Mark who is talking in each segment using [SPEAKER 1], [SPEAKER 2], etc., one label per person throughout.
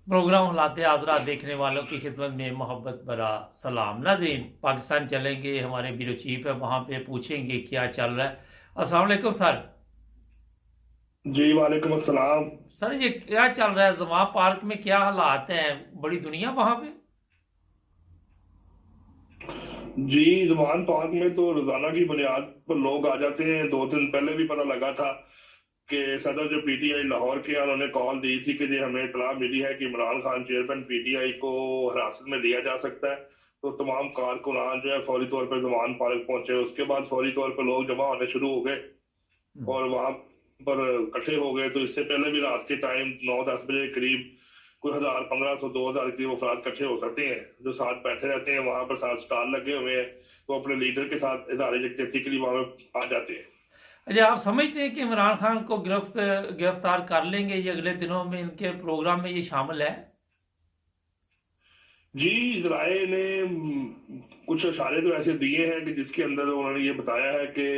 [SPEAKER 1] Programme हालात आज़रा देखने वालों की खिदमत में मोहब्बत भरा सलाम। नाज़रीन, पाकिस्तान चलेंगे, हमारे ब्यूरो चीफ है, वहाँ पे पूछेंगे क्या चल रहा है। अस्सलाम वालेकुम सर।
[SPEAKER 2] जी वालेकुम अस्सलाम।
[SPEAKER 1] सर, ये क्या चल रहा है जमा पार्क में, क्या हालात हैं? बड़ी दुनिया वहाँ पे।
[SPEAKER 2] जी जुमान पार्क में तो रोजाना की बुनियाद पर लोग आ जाते हैं। 2 दिन पहले भी पता लगा था कि सदर जो पीटीआई लाहौर के हैं, उन्होंने कॉल दी थी कि जी हमें इतला मिली है कि इमरान खान चेयरमैन पीटीआई को हिरासत में लिया जा सकता है। तो तमाम कारकुनान जो है फौरी तौर पर जुमान पार्क पहुंचे। उसके बाद फौरी तौर पर लोग जमा होने शुरू हो गए
[SPEAKER 1] हम्म।
[SPEAKER 2] और वहां पर इकट्ठे हो गए। तो इससे पहले भी रात के टाइम 9-10 बजे के करीब कोई 1,000, 1,500, 2,000 के वो अफराद इकट्ठे हो सकते हैं जो साथ बैठे रहते हैं। वहां पर साथ स्टॉल लगे हुए हैं, तो अपने लीडर के साथ इदारे यकजहती के लिए वहां पे आ जाते हैं।
[SPEAKER 1] अच्छा, आप समझते हैं कि इमरान खान को गिरफ्तार कर लेंगे, ये अगले दिनों में इनके प्रोग्राम में ये शामिल है?
[SPEAKER 2] जी इसराइल ने कुछ इशारे तो ऐसे दिए हैं कि जिसके अंदर उन्होंने ये बताया है कि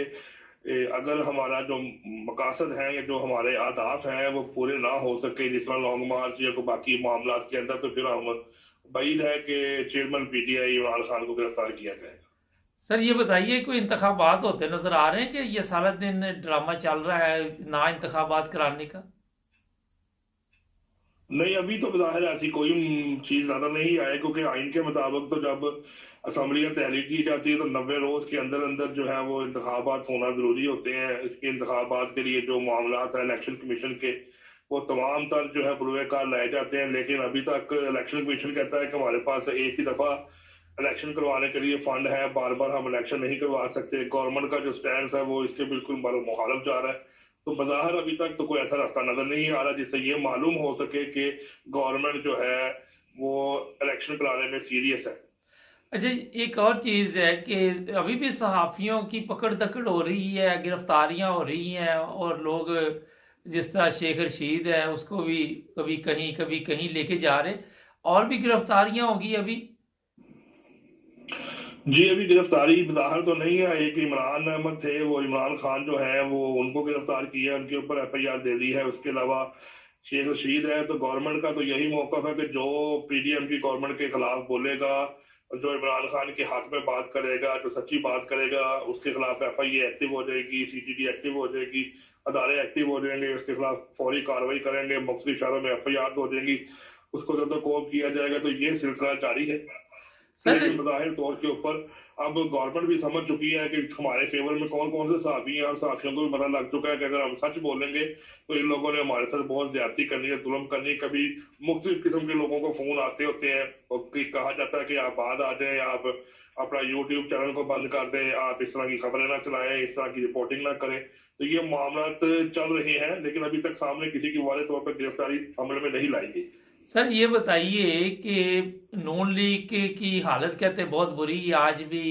[SPEAKER 2] अगर हमारा जो मकासद हैं या जो हमारे अहदाफ हैं वो पूरे ना हो सके, जिस तरह लॉन्ग मार्च या कोई बाकी मामला के अंदर, तो फिर हम उम्मीद है कि चेयरमैन पीटीआई इमरान खान को गिरफ्तार किया जाएगा।
[SPEAKER 1] सर, ये बताइए, कोई इंतखाबात होते नजर आ रहे हैं कि ये सारा दिन ड्रामा चल रहा है ना इंतखाबात कराने का?
[SPEAKER 2] नहीं, अभी तो बज़ाहिर ऐसी कोई चीज ज्यादा नहीं आई, क्योंकि आइन के मुताबिक तो जब असम्बलियां तहलील की जाती है तो 90 रोज के अंदर अंदर जो है वो इंतखाबात होना जरूरी होते हैं। इसके इंतखाबात के लिए जो मामला है इलेक्शन कमीशन के, वो तमाम तर जो है पुरवेकार लाए जाते हैं। लेकिन अभी तक इलेक्शन कमीशन कहता है कि हमारे पास एक ही दफा इलेक्शन करवाने के लिए फंड है, बार बार हम इलेक्शन नहीं करवा सकते। गवर्नमेंट का जो स्टैंड है वो इसके बिल्कुल मुखालफ जा रहा है। तो बाहर अभी तक तो कोई ऐसा रास्ता नजर नहीं आ रहा जिससे ये मालूम हो सके कि गवर्नमेंट जो है वो इलेक्शन कराने में सीरियस है।
[SPEAKER 1] अच्छा, एक और चीज़ है कि अभी भी सहाफ़ियों की पकड़ दकड़ हो रही है, गिरफ्तारियां हो रही हैं, और लोग जिस तरह शेख रशीद है उसको भी कभी कहीं लेके जा रहे। और भी गिरफ्तारियां होगी अभी?
[SPEAKER 2] जी अभी गिरफ्तारी बाहर तो नहीं है। एक इमरान अहमद थे, वो इमरान खान जो है वो उनको गिरफ्तार किया, उनके ऊपर एफआईआर दे दी है। उसके अलावा शेख रशीद है। तो गवर्नमेंट का तो यही मौकफ है कि जो पीडीएम की गवर्नमेंट के खिलाफ बोलेगा, जो इमरान खान के हक में बात करेगा, जो सच्ची बात करेगा, उसके खिलाफ एफआईए एक्टिव हो जाएगी, सीटीडी एक्टिव हो जाएगी, अदारे एक्टिव हो जाएंगे, उसके खिलाफ फौरी कार्रवाई करेंगे, मुख्तलिफ शहरों में एफआईआर हो जाएंगी, उसको जब तक कोप किया जाएगा। तो ये सिलसिला जारी है।
[SPEAKER 1] सर।
[SPEAKER 2] लेकिन बज़ाहिर तौर के ऊपर अब गवर्नमेंट भी समझ चुकी है कि हमारे फेवर में कौन कौन से सहाफी हैं, और सहाफियों को भी पता लग चुका है कि अगर हम सच बोलेंगे तो इन लोगों ने हमारे साथ बहुत ज्यादती करनी है, जुल्म करनी है। कभी मुख्तलिफ किस्म के लोगों को फोन आते होते हैं और कहा जाता है कि आप बाद आ जाए, आप अपना यूट्यूब चैनल को बंद कर दें, आप इस तरह की खबरें ना चलाएं, इस तरह की रिपोर्टिंग ना करें। तो ये मामला चल रहे हैं, लेकिन अभी तक सामने किसी की वाले तौर पर गिरफ्तारी अमल में नहीं लाई गई।
[SPEAKER 1] सर, ये बताइए कि नून लीग की हालत कहते हैं बहुत बुरी। आज भी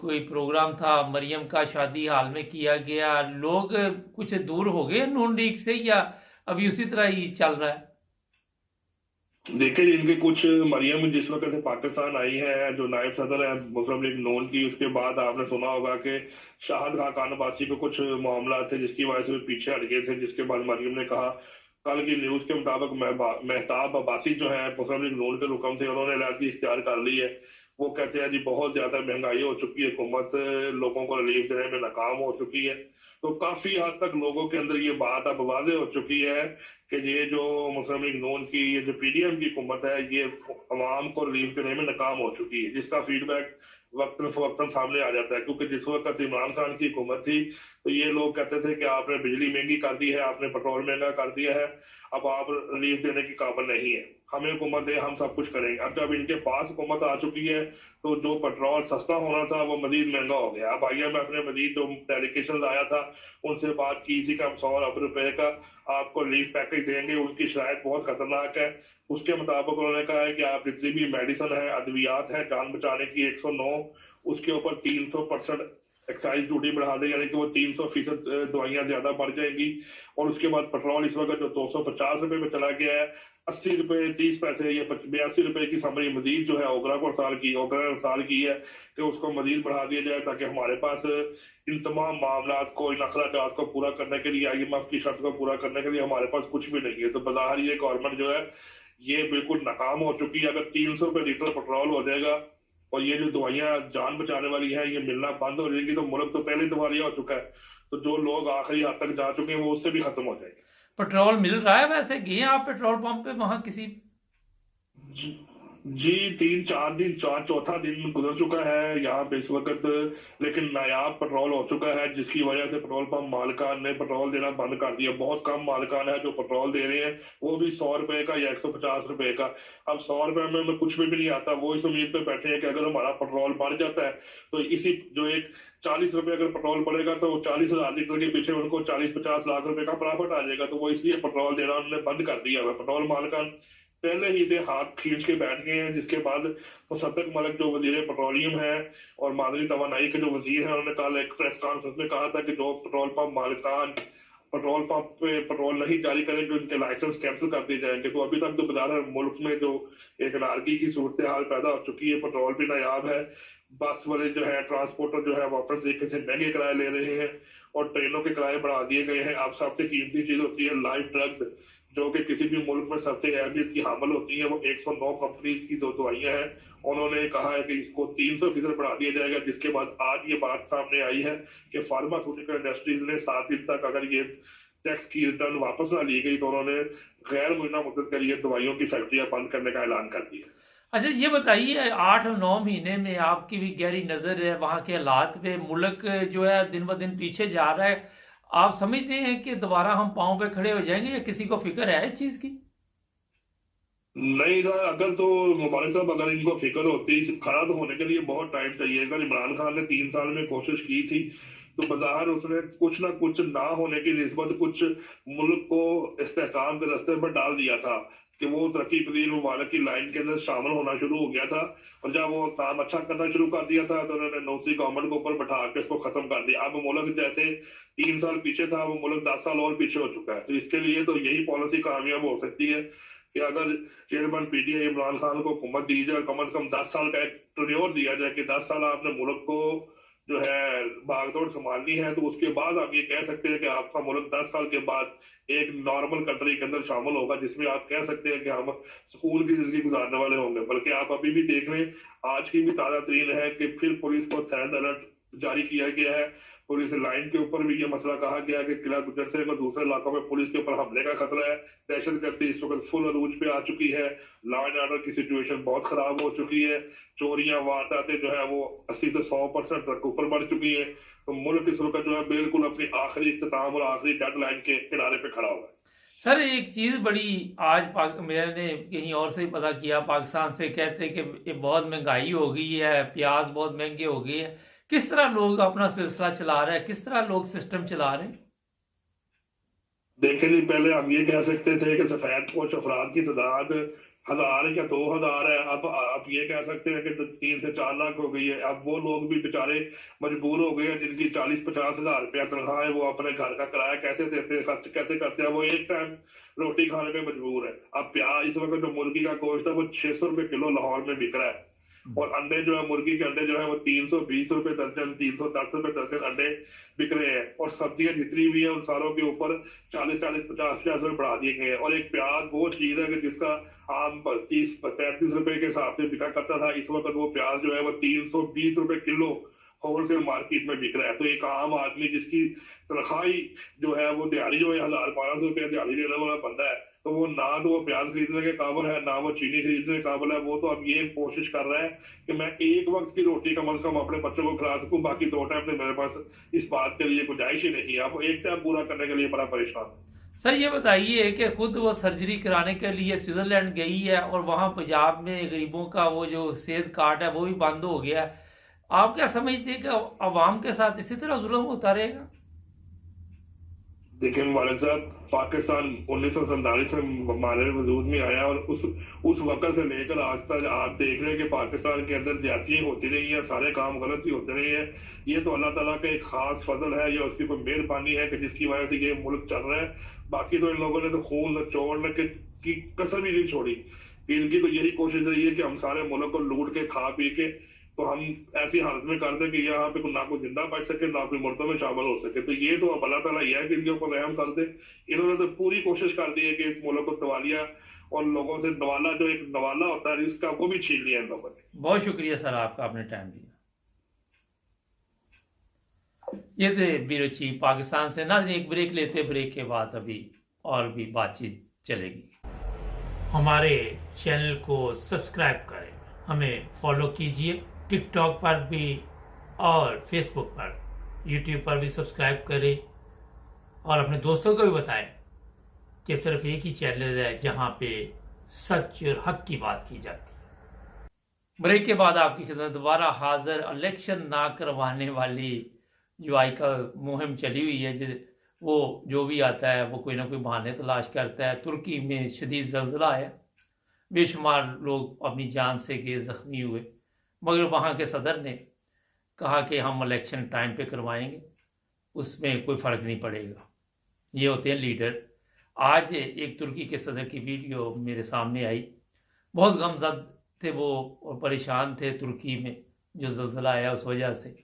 [SPEAKER 1] कोई प्रोग्राम था मरियम का, शादी हाल में किया गया। लोग कुछ दूर हो गए नून लीग से, या अभी उसी तरह ही चल रहा है?
[SPEAKER 2] देखिए, इनके कुछ मरियम जिस वक्त से पाकिस्तान आई है, जो नायब सदर है मुस्लिम लीग नून की, उसके बाद आपने सुना होगा कि शाहद खान कानबासी को कुछ मामला थे जिसकी वजह से वो पीछे हट गए थे। जिसके बाद मरियम ने कहा, कल की न्यूज के मुताबिक मेहताब अब्बासी जो है मुस्लिम लीग नून के रुकन थे, उन्होंने इलाकी इख्तियार कर ली है। वो कहते हैं जी बहुत ज्यादा महंगाई हो चुकी है, हुकूमत लोगों को रिलीफ देने में नाकाम हो चुकी है। तो काफी हद तक लोगों के अंदर ये बात अब वाजे हो चुकी है कि ये जो मुस्लिम लीग नून की, ये जो पीडीएम की हुकूमत है, ये अवाम को रिलीफ देने में नाकाम हो चुकी है। जिसका फीडबैक वक्तन फवक्तन सामने आ जाता है, क्योंकि जिस वक्त इमरान खान की हुकूमत थी तो ये लोग कहते थे कि आपने बिजली महंगी कर दी है, आपने पेट्रोल महंगा कर दिया है, अब आप रिलीफ देने की काबिल नहीं है, हमें हुकूमत है, हम सब कुछ करेंगे। अब जब इनके पास हुकूमत आ चुकी है तो जो पेट्रोल सस्ता होना था वो मजीद महंगा हो गया। अब IMF ने मजीद जो डेलीगेशन आया था उनसे बात की थी कि हम 100 अरब रुपए का आपको रिलीफ पैकेज देंगे, उनकी शरायत बहुत खतरनाक है। उसके मुताबिक उन्होंने कहा है कि आप जितनी भी मेडिसिन है, अद्वियात है जान बचाने की, 109, उसके ऊपर 300% एक्साइज ड्यूटी बढ़ा दी, यानी कि वो 300% दवाइयां ज्यादा बढ़ जाएंगी। और उसके बाद पेट्रोल इस वक्त जो 250 रुपए में चला गया है, 80 रुपए 30 पैसे या 82 रुपए की समरी मजीद जो है ओगरा ने अरसाल की है कि उसको मजीद बढ़ा दिया जाए, ताकि हमारे पास इन तमाम मामला को, इन अखराजात को पूरा करने के लिए, IMF की शर्त को पूरा करने के लिए हमारे पास कुछ भी नहीं है। तो बाहर ये गवर्नमेंट जो है ये बिल्कुल नाकाम हो चुकी है। अगर 300 रुपये लीटर पेट्रोल हो जाएगा और ये जो दवाइयां जान बचाने वाली है ये मिलना बंद हो जाएगी, तो मुल्क तो पहले दिवालिया हो चुका है। तो जो लोग आखिरी हद तक जा चुके हैं वो उससे भी खत्म हो जाएंगे।
[SPEAKER 1] पेट्रोल मिल रहा है? वैसे गए आप पेट्रोल पंप पे वहां किसी?
[SPEAKER 2] जी जी, 3-4 दिन, चौथा दिन गुजर चुका है यहाँ पे इस वक्त, लेकिन नायाब पेट्रोल हो चुका है जिसकी वजह से पेट्रोल पंप मालिकान ने पेट्रोल देना बंद कर दिया। बहुत कम मालिकान है जो पेट्रोल दे रहे हैं, वो भी 100 रुपए का या 150 रुपए का। अब 100 रुपए में कुछ भी नहीं आता, वो इस उम्मीद पे बैठे हैं कि अगर हमारा पेट्रोल बढ़ जाता है तो इसी जो एक 40 रुपए अगर पेट्रोल बढ़ेगा तो 40,000 लीटर के पीछे उनको 40-50 लाख रुपए का प्रॉफिट आ जाएगा। तो वो इसलिए पेट्रोल देना उन्होंने बंद कर दिया है। पेट्रोल मालिकान पहले ही से हाथ खींच के बैठ गए हैं, जिसके बाद मुशर्रफ मलिक जो वजीर पेट्रोलियम है और मादनी तवानाई के जो वजीर हैं, उन्होंने कल एक प्रेस कॉन्फ्रेंस में कहा था कि जो पेट्रोल पंप मालिकान पेट्रोल पंप पे पेट्रोल नहीं जारी करेंगे उनके लाइसेंस कैंसिल कर दिए जाएंगे। तो अभी तक तो बजारा मुल्क में जो एक नारकी की सूरत हाल पैदा हो चुकी है, पेट्रोल भी नायाब है, बस वाले जो है ट्रांसपोर्टर जो है वो अपने तरीके से महंगे किराए ले रहे हैं और ट्रेनों के किराए बढ़ा दिए गए हैं। अब सबसे कीमती चीज होती है लाइफ ड्रग्स, जो कि किसी भी मुल्क में सबसे अहमियत की हामिल होती है। वो 109 कंपनीज की जो दवाइयां हैं, उन्होंने कहा है कि इसको 300% बढ़ा दिया जाएगा, जिसके बाद आज ये बात सामने आई है कि फार्मास्यूटिकल इंडस्ट्रीज ने 7 दिन तक अगर ये टैक्स की रिटर्न वापस ना ली गई तो उन्होंने गैर मुआयना मुद्दत के लिए दवाइयों की फैक्ट्रियां बंद करने का ऐलान कर दिया।
[SPEAKER 1] अच्छा, ये बताइए 8 और 9 महीने में आपकी भी गहरी नज़र है वहाँ के हालात पे। मुल्क जो है दिन ब दिन पीछे जा रहा है। आप समझते हैं कि दोबारा हम पाँव पे खड़े हो जाएंगे या किसी को फिक्र है इस चीज़ की?
[SPEAKER 2] नहीं था, अगर तो मुबारक साहब अगर इनको फिक्र होती, खड़ा तो होने के लिए बहुत टाइम चाहिए। अगर इमरान खान ने 3 साल में कोशिश की थी तो बाजार उसने कुछ ना कुछ ना होने की निस्बत कुछ मुल्क को इस्तेहकाम के रास्ते पर डाल दिया था कि वो तरक्की पजीर मुबारक की लाइन के अंदर शामिल होना शुरू हो गया था। और जब वो काम अच्छा करना शुरू कर दिया था तो उन्होंने नौसी गवर्नमेंट को ऊपर बैठा के इसको खत्म कर दिया। अब मुल्क जैसे 3 साल पीछे था, वो मुल्क 10 साल और पीछे हो चुका है। तो इसके लिए तो यही पॉलिसी कामयाब हो सकती है कि अगर चेयरमैन पीटीआई इमरान खान को हुकूमत दी जाए, कम से कम 10 साल का एक टर्न्योर दिया जाए कि 10 साल आपने मुल्क को जो है भागदौड़ संभालनी है, तो उसके बाद आप ये कह सकते हैं कि आपका मुल्क 10 साल के बाद एक नॉर्मल कंट्री के अंदर शामिल होगा, जिसमें आप कह सकते हैं कि हम स्कूल की जिंदगी गुजारने वाले होंगे। बल्कि आप अभी भी देख रहे हैं, आज की भी ताजा तरीन है कि फिर पुलिस को थ्रेट अलर्ट जारी किया गया है। पुलिस लाइन के ऊपर भी ये मसला कहा गया है कि किला गुजर से और दूसरे इलाकों में पुलिस के ऊपर हमले का खतरा है। दहशतगर्दी इस वक्त फुल अरूज पे आ चुकी है। लॉ एंड ऑर्डर की सिचुएशन बहुत खराब हो चुकी है। चोरियां वारदातें जो है वो 80 से 100% तक ऊपर बढ़ चुकी है। तो मुल्क इस वक्त जो है बिल्कुल अपनी आखिरी इख्तिताम और आखिरी डेडलाइन के किनारे पे खड़ा हुआ है।
[SPEAKER 1] सर, एक चीज़ बड़ी आज मैंने कहीं और से ही पता किया, पाकिस्तान से कहते हैं कि ये बहुत महंगाई हो गई है, प्याज बहुत महंगे हो गए हैं। किस तरह लोग अपना सिलसिला चला रहे हैं, किस तरह लोग सिस्टम चला रहे हैं?
[SPEAKER 2] देखें जी, पहले हम ये कह सकते थे कि सफेद पोश अफराद की तादाद 1,000 या 2,000 है। अब आप ये कह सकते हैं कि 3 से 4 लाख हो गई है। अब वो लोग भी बेचारे मजबूर हो गए हैं जिनकी 40-50 हजार रुपया तनख्वाह है, वो अपने घर का किराया कैसे देते हैं, खर्च कैसे करते हैं, वो एक टाइम रोटी खाने पे मजबूर है। अब प्याज इस वक्त जो मुर्गी का गोश्त है वो 600 रुपए किलो लाहौर में बिक रहा है। और अंडे जो है, मुर्गी के अंडे जो है वो 320 रुपए दर्जन, 310 रुपए दर्जन अंडे बिक रहे हैं। और सब्जियां जितनी भी है उन सारों के ऊपर 40-40, 50-50 रुपए बढ़ा दिए गए हैं। और एक प्याज वो चीज है कि जिसका आम 30-35 रुपए के हिसाब से बिका करता था, इस वक्त वो प्याज जो है वो 320 रुपए किलो होलसेल मार्केट में बिक रहा है। तो एक आम आदमी जिसकी तनख्वाही जो है वो दिहाड़ी जो है 1,000-1,200 रुपया दिहाड़ी लेने वाला बंदा है, तो वो ना तो वो प्याज खरीदने के काबिल है, ना वो चीनी खरीदने के काबिल है। वो तो अब ये कोशिश कर रहा है कि मैं एक वक्त की रोटी कम से कम अपने बच्चों को खिला सकूं, बाकी 2 टाइम तो मेरे पास इस बात के लिए गुंजाइश ही नहीं है। अब एक टाइम पूरा करने के लिए बड़ा परेशान है।
[SPEAKER 1] सर, ये बताइए कि खुद वो सर्जरी कराने के लिए स्विट्जरलैंड गई है और वहाँ पंजाब में गरीबों का वो जो सेहत कार्ड है वो भी बंद हो गया है। आप क्या समझते हैं कि अवाम के साथ इसी तरह जुल्म होता रहेगा?
[SPEAKER 2] देखिए मुबारक साहब, पाकिस्तान 1947 में हमारे वजूद में आया और उस वक्त से लेकर आज तक आप देख रहे हैं कि पाकिस्तान के अंदर ज्यादतियां होती रही हैं, सारे काम गलत ही होते रहे हैं। ये तो अल्लाह ताला का एक खास फजल है या उसकी कोई मेहरबानी है कि जिसकी वजह से ये मुल्क चल रहा है। बाकी तो इन लोगों ने तो खून निचोड़ने की कसर ही नहीं छोड़ी। इनकी तो यही कोशिश रही है कि हम सारे मुल्क को लूट के खा पी के तो हम ऐसी हालत में कर दें कि यहाँ पे ना कोई जिंदा बच सके, ना कोई मुर्दों में शामिल हो सके। तो ये तो अब अल्लाह ताला ये है कि इनके ऊपर रहम कर दे। इन्होंने तो पूरी कोशिश कर दी है कि इस मुल्क को तवालिया और लोगों से नवाला, जो एक नवाला होता है रिस्क का, वो भी छीन लिया इन लोगों ने।
[SPEAKER 1] बहुत शुक्रिया सर आपका, आपने टाइम दिया। ये थे ब्यूरो चीफ पाकिस्तान से ना। एक ब्रेक लेते, ब्रेक के बाद अभी और भी बातचीत चलेगी। हमारे चैनल को सब्सक्राइब करें, हमें फॉलो कीजिए टिकटॉक पर भी और फेसबुक पर, यूट्यूब पर भी सब्सक्राइब करें और अपने दोस्तों को भी बताएं कि सिर्फ एक ही चैनल है जहां पे सच और हक की बात की जाती है। ब्रेक के बाद आपकी खिदमत दोबारा हाजिर। इलेक्शन ना करवाने वाली जो आजकल मुहिम चली हुई है, वो जो भी आता है वो कोई ना कोई बहाने तलाश करता है। तुर्की में शदीद ज़लज़ला आया, बेशुमार लोग अपनी जान से गए, ज़ख्मी हुए, मगर वहाँ के सदर ने कहा कि हम इलेक्शन टाइम पे करवाएंगे, उसमें कोई फ़र्क नहीं पड़ेगा। ये होते हैं लीडर। आज एक तुर्की के सदर की वीडियो मेरे सामने आई, बहुत गमज़द थे वो और परेशान थे तुर्की में जो ज़लज़ला आया उस वजह से,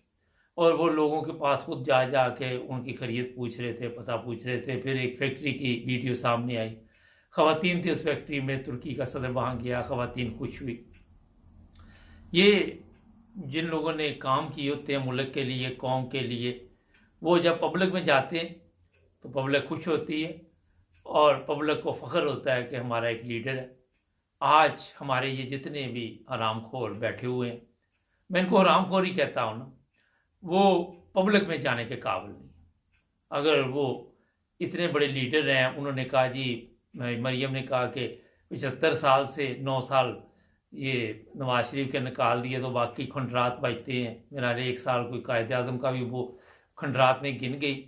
[SPEAKER 1] और वो लोगों के पास खुद जा के उनकी खैरियत पूछ रहे थे, पता पूछ रहे थे। फिर एक फैक्ट्री की वीडियो सामने आई, ख़वातीन थी उस फैक्ट्री में, तुर्की का सदर वहाँ गया, ख़वातीन खुश हुई। ये जिन लोगों ने काम किए होते हैं मुल्क के लिए, कौम के लिए, वो जब पब्लिक में जाते हैं तो पब्लिक खुश होती है और पब्लिक को फ़ख्र होता है कि हमारा एक लीडर है। आज हमारे ये जितने भी हरामखोर बैठे हुए हैं, मैं इनको हरामखोर ही कहता हूँ ना, वो पब्लिक में जाने के काबिल नहीं। अगर वो इतने बड़े लीडर हैं, उन्होंने कहा जी, मरियम ने कहा कि 75 साल से 9 साल ये नवाज शरीफ के निकाल दिए तो बाकी खंडरात बचते हैं। मेरा 1 साल कोई कायद आज़म का भी वो खंडरात में गिन गई।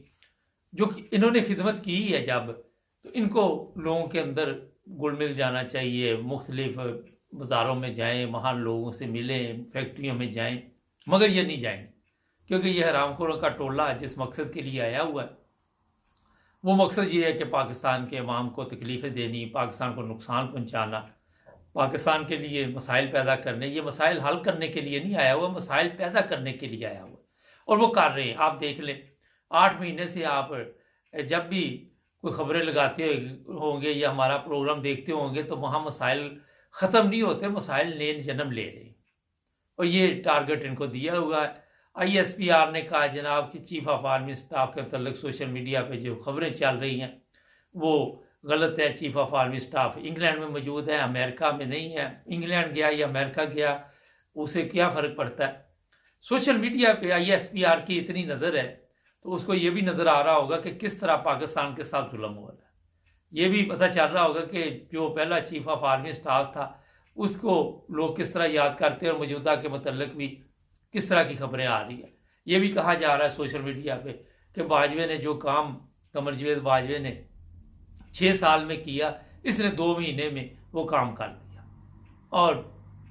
[SPEAKER 1] जो कि इन्होंने खिदमत की है जब, तो इनको लोगों के अंदर घुल मिल जाना चाहिए। मुख्तलिफ बाज़ारों में जाएं, वहाँ लोगों से मिलें, फैक्ट्रियों में जाएं, मगर ये नहीं जाएंगे क्योंकि यह हरामखोरों का टोला जिस मकसद के लिए आया हुआ है, वो मकसद ये है कि पाकिस्तान के अवाम को तकलीफ़ें देनी, पाकिस्तान को नुकसान पहुँचाना, पाकिस्तान के लिए मसाइल पैदा करने। ये मसाइल हल करने के लिए नहीं आया हुआ, मसाइल पैदा करने के लिए आया हुआ, और वो कर रहे हैं। आप देख लें, 8 महीने से आप जब भी कोई खबरें लगाते होंगे या हमारा प्रोग्राम देखते होंगे तो वहाँ मसाइल ख़त्म नहीं होते, मसाइल नए जन्म ले रहे हैं, और ये टारगेट इनको दिया हुआ है। ISPR ने कहा जनाब कि चीफ ऑफ आर्मी स्टाफ के मतलब सोशल मीडिया पे जो खबरें चल रही हैं वो गलत है। Chief of army staff England में मौजूद है, अमेरिका में नहीं है। इंग्लैंड गया या अमेरिका गया, उसे क्या फ़र्क पड़ता है। सोशल मीडिया पे ISPR की इतनी नज़र है तो उसको ये भी नज़र आ रहा होगा कि किस तरह पाकिस्तान के साथ जुल्म हो रहा है। ये भी पता चल रहा होगा कि जो पहला चीफ ऑफ आर्मी स्टाफ था उसको लोग किस तरह याद करते हैं और मौजूदा के मतलब भी किस तरह की खबरें आ रही है। ये भी कहा जा रहा है सोशल मीडिया पे कि बाजवे ने जो काम, कमर जावेद बाजवे ने 6 साल में किया, इसने 2 महीने में वो काम कर दिया। और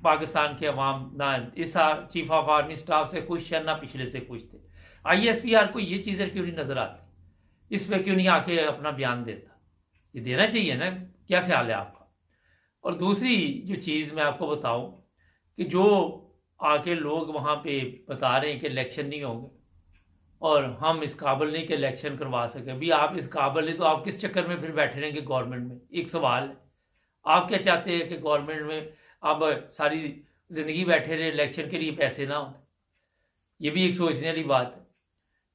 [SPEAKER 1] पाकिस्तान के अवाम ना इस चीफ ऑफ आर्मी स्टाफ से खुश है ना पिछले से खुश थे। ISPR को ये चीज़ें क्यों नहीं नज़र आती, इस पर क्यों नहीं आके अपना बयान देता। ये देना चाहिए ना, क्या ख्याल है आपका। और दूसरी जो चीज़ मैं आपको बताऊं कि जो आके लोग वहाँ पे बता रहे हैं कि इलेक्शन नहीं होंगे और हम इस काबिल नहीं कि इलेक्शन करवा सके। भी आप इस काबिल नहीं तो आप किस चक्कर में फिर बैठे रहेंगे गवर्नमेंट में। एक सवाल है, आप क्या चाहते हैं कि गवर्नमेंट में अब सारी ज़िंदगी बैठे रहे, इलेक्शन के लिए पैसे ना होते। ये भी एक सोचने वाली बात है।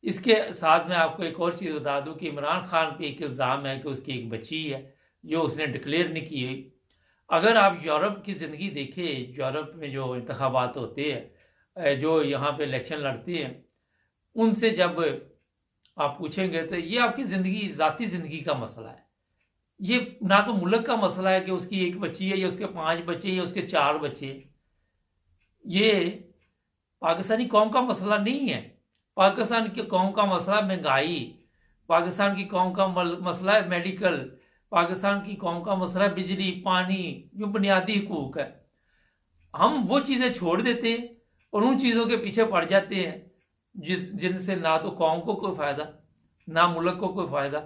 [SPEAKER 1] इसके साथ मैं आपको एक और चीज़ बता दूं कि इमरान खान पे एक इल्ज़ाम है कि उसकी एक बच्ची है जो उसने डिक्लेयर नहीं की हुई। अगर आप यूरोप की ज़िंदगी देखें, यूरोप में जो इंतखाबात होते हैं, जो यहाँ पे इलेक्शन लड़ते हैं, उनसे जब आप पूछेंगे तो ये आपकी ज़िंदगी, ज़ाती ज़िंदगी का मसला है। ये ना तो मुल्क का मसला है कि उसकी एक बच्ची है या उसके 5 बच्चे या उसके 4 बच्चे। ये पाकिस्तानी कौम का मसला नहीं है। पाकिस्तान की कौम का मसला महंगाई, पाकिस्तान की कौम का मसला है मेडिकल, पाकिस्तान की कौम का मसला है बिजली, पानी, जो बुनियादी हुकूक है। हम वो चीज़ें छोड़ देते हैं और उन चीज़ों के पीछे पड़ जाते हैं जिनसे ना तो कौम को कोई फ़ायदा, ना मुल्क को कोई फ़ायदा।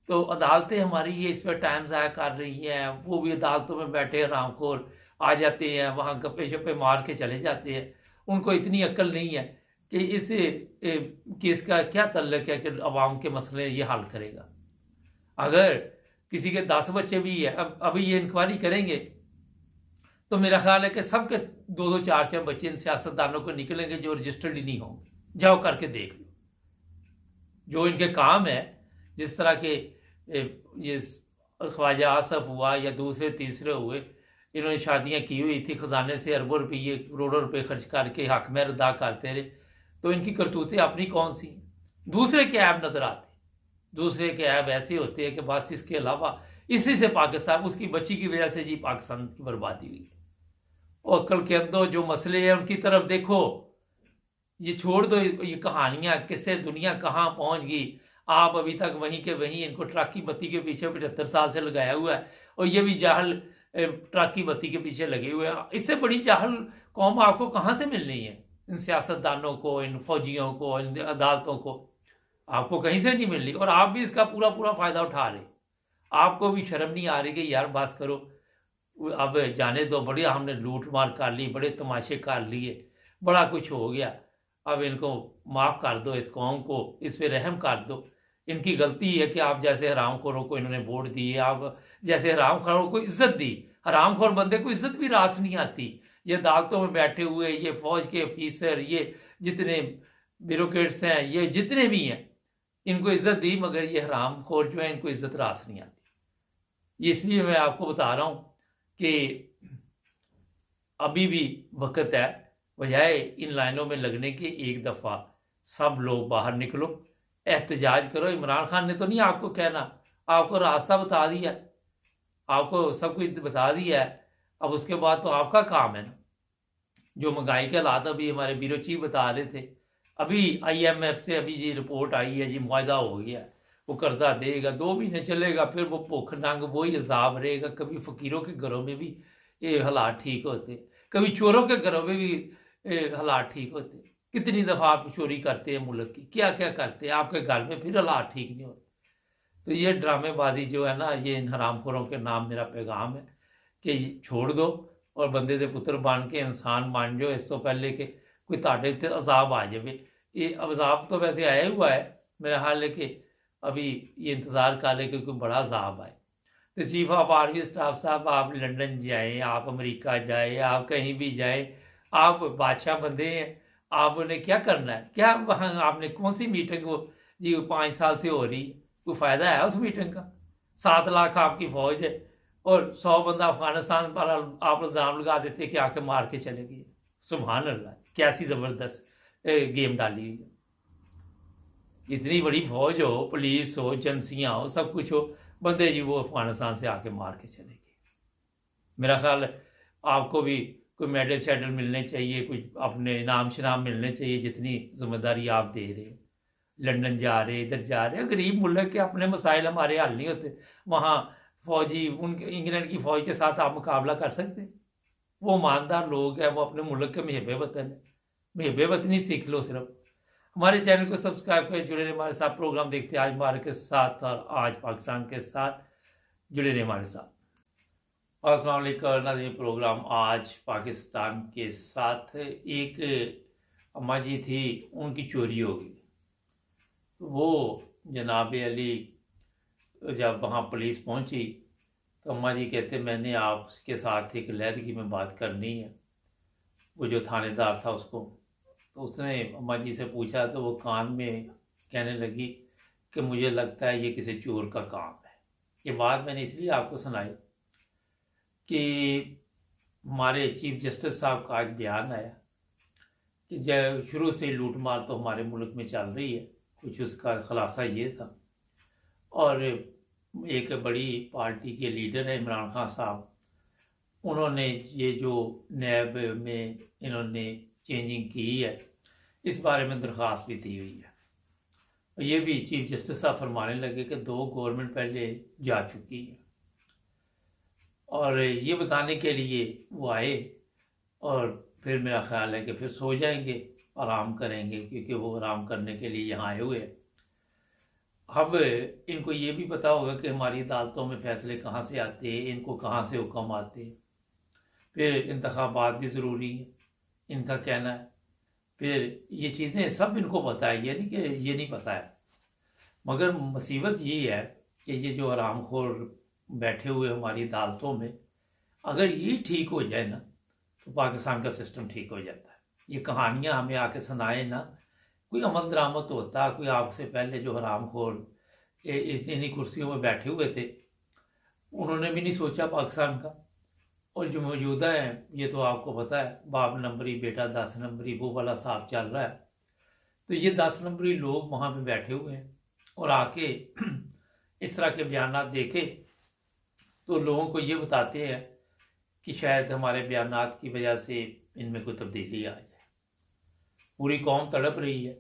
[SPEAKER 1] तो अदालतें हमारी ये इस पर टाइम ज़ाया कर रही हैं, वो भी अदालतों में बैठे हरामखोर आ जाते हैं, वहाँ गप्पे शप्पे मार के चले जाते हैं। उनको इतनी अक्ल नहीं है कि इस केस का क्या तल्लक है कि अवाम के मसले ये हल करेगा। अगर किसी के 10 बच्चे भी है। अब अभी ये इंक्वायरी करेंगे तो मेरा ख्याल है कि सबके 2-2 4-4 बच्चे इन सियासतदानों को निकलेंगे जो रजिस्टर्ड ही नहीं होंगे। जाओ करके देख लो जो इनके काम है। जिस तरह के ये ख्वाजा आसफ हुआ या दूसरे तीसरे हुए, इन्होंने शादियां की हुई थी, खजाने से अरबों रुपये करोड़ों रुपए खर्च करके हक में अदा करते रहे, तो इनकी करतूतें अपनी कौन सी? दूसरे के ऐब नजर आते, दूसरे के ऐब ऐसे होते हैं कि बस इसके अलावा इसी से पाकिस्तान, उसकी बच्ची की वजह से जी पाकिस्तान की बर्बादी हुई। और अक्ल के अंदर जो मसले हैं उनकी तरफ देखो, ये छोड़ दो ये कहानियां, किससे दुनिया कहाँ पहुंच गई। आप अभी तक वहीं के वहीं, इनको ट्रक की बत्ती के पीछे 75 साल से लगाया हुआ है और ये भी जाहल ट्रक की बत्ती के पीछे लगे हुए हैं। इससे बड़ी जाहल कौम आपको कहाँ से मिलनी है? इन सियासतदानों को, इन फौजियों को, इन अदालतों को आपको कहीं से नहीं मिलनी, और आप भी इसका पूरा पूरा फायदा उठा रहे। आपको भी शर्म नहीं आ रही कि यार बस करो, अब जाने दो, बढ़िया हमने लूट मार कर ली, बड़े तमाशे कर लिए, बड़ा कुछ हो गया, अब इनको माफ़ कर दो, इस कौम को इस पे रहम कर दो। इनकी गलती है कि आप जैसे हरामखोरों को इन्होंने वोट दिए, आप जैसे हरामखोरों को इज्जत दी। हरामखोर बंदे को इज्जत भी रास नहीं आती। ये अदालतों में बैठे हुए ये फौज के ऑफिसर, ये जितने ब्यूरोक्रेट्स हैं, ये जितने भी हैं, इनको इज्जत दी, मगर ये हरामखोर जो है इनको इज्जत रास नहीं आती। इसलिए मैं आपको बता रहा हूँ कि अभी भी वक्त है, बजाय इन लाइनों में लगने के एक दफ़ा सब लोग बाहर निकलो, एहतजाज करो। इमरान खान ने तो नहीं आपको कहना, आपको रास्ता बता दिया, आपको सब कुछ बता दिया है। अब उसके बाद तो आपका काम है ना। जो महंगाई के हालात अभी हमारे ब्यूरो चीफ बता रहे थे, अभी IMF से अभी जी रिपोर्ट आई है जी, मुआहदा हो गया, वो कर्जा देगा, 2 महीने चलेगा, फिर वो भुख नंग वही हिसाब रहेगा। कभी फकीरों के घरों में भी ये हालात ठीक होते, कभी चोरों के घरों में भी हालात ठीक होते। कितनी दफ़ा आप चोरी करते हैं मुल्क की, क्या क्या करते हैं, आपके घर में फिर हालात ठीक नहीं होते। तो ये ड्रामेबाजी जो है ना, ये इन हरामखोरों के नाम मेरा पैगाम है कि छोड़ दो और बंदे दे पुत्र बन के इंसान बन जाओ, इस तो पहले कि कोई ताड़े ते अजाब आ जाए। ये अजाब तो वैसे आया हुआ है, मेरा हाल है कि अभी ये इंतज़ार कर ले कि कोई बड़ा अजाब आए। तो चीफ ऑफ आर्मी स्टाफ साहब, आप लंदन जाएँ, आप अमेरिका जाए, आप कहीं भी जाए, आप बादशाह बंदे हैं, आपने क्या करना है? क्या वहाँ आपने कौन सी मीटिंग वो जी 5 साल से हो रही है, कोई फ़ायदा है उस मीटिंग का? 7 लाख आपकी फ़ौज है और 100 बंदा अफगानिस्तान पर आप इल्ज़ाम लगा देते कि आके मार के चले गए। सुभान अल्लाह, कैसी ज़बरदस्त गेम डाली हुई है। इतनी बड़ी फौज हो, पुलिस हो, एजेंसियाँ हो, सब कुछ हो, बंदे जी वो अफगानिस्तान से आके मार के चले गए। मेरा ख्याल है आपको भी कोई मेडल शेडल मिलने चाहिए, कुछ अपने इनाम शनाम मिलने चाहिए, जितनी जिम्मेदारी आप दे रहे हैं। लंदन जा रहे, इधर जा रहे, गरीब मुल्क के अपने मसाइल हमारे हल नहीं होते, वहाँ फौजी उनके इंग्लैंड की फ़ौज के साथ आप मुकाबला कर सकते? वो ईमानदार लोग हैं, वो अपने मुल्क के महबे वतन है, महबे वतनी सीख लो सिर्फ। हमारे चैनल को सब्सक्राइब कर जुड़े रहे हमारे साथ, प्रोग्राम देखते हैं आज भारत के साथ और आज पाकिस्तान के साथ, जुड़े रहे हमारे साथ। अस्सलाम वालेकुम नाज़रीन, प्रोग्राम आज पाकिस्तान के साथ। एक अम्मा जी थी, उनकी चोरी हो गई। वो जनाब अली जब वहाँ पुलिस पहुँची तो अम्मा जी कहते मैंने आपके साथ एक लहदगी में बात करनी है। वो जो थानेदार था उसको, तो उसने अम्मा जी से पूछा तो वो कान में कहने लगी कि मुझे लगता है ये किसी चोर का काम है। ये बात मैंने इसलिए आपको सुनाई कि हमारे चीफ जस्टिस साहब का आज बयान आया कि जब शुरू से लूट मार तो हमारे मुल्क में चल रही है, कुछ उसका खुलासा ये था। और एक बड़ी पार्टी के लीडर है इमरान खान साहब, उन्होंने ये जो नैब में इन्होंने चेंजिंग की है, इस बारे में दरख्वास्त भी दी हुई है। और ये भी चीफ जस्टिस साहब फरमाने लगे कि 2 गवर्नमेंट पहले जा चुकी है, और ये बताने के लिए वो आए और फिर मेरा ख्याल है कि फिर सो जाएंगे, आराम करेंगे, क्योंकि वो आराम करने के लिए यहाँ आए हुए हैं। अब इनको ये भी पता होगा कि हमारी अदालतों में फ़ैसले कहाँ से आते हैं, इनको कहाँ से हुक्म आते हैं, फिर इंतखाबात भी ज़रूरी है, इनका कहना है। फिर ये चीज़ें सब इनको पता है, ये नहीं कि ये नहीं पता है। मगर मुसीबत ये है कि ये जो आरामखोर बैठे हुए हमारी अदालतों में, अगर ये ठीक हो जाए ना तो पाकिस्तान का सिस्टम ठीक हो जाता है। ये कहानियाँ हमें आके सुनाए ना, कोई अमल दरामद होता, कोई आपसे पहले जो हरामखोर इन्हीं कुर्सियों में बैठे हुए थे, उन्होंने भी नहीं सोचा पाकिस्तान का। और जो मौजूदा है, ये तो आपको पता है, बाप नंबरी बेटा 10 नंबरी, वो वाला साफ चल रहा है। तो ये 10 नंबरी लोग वहाँ पे बैठे हुए हैं और आके इस तरह के बयान देके तो लोगों को ये बताते हैं कि शायद हमारे बयानात की वजह से इनमें कोई तब्दीली आ जाए। पूरी कौम तड़प रही है,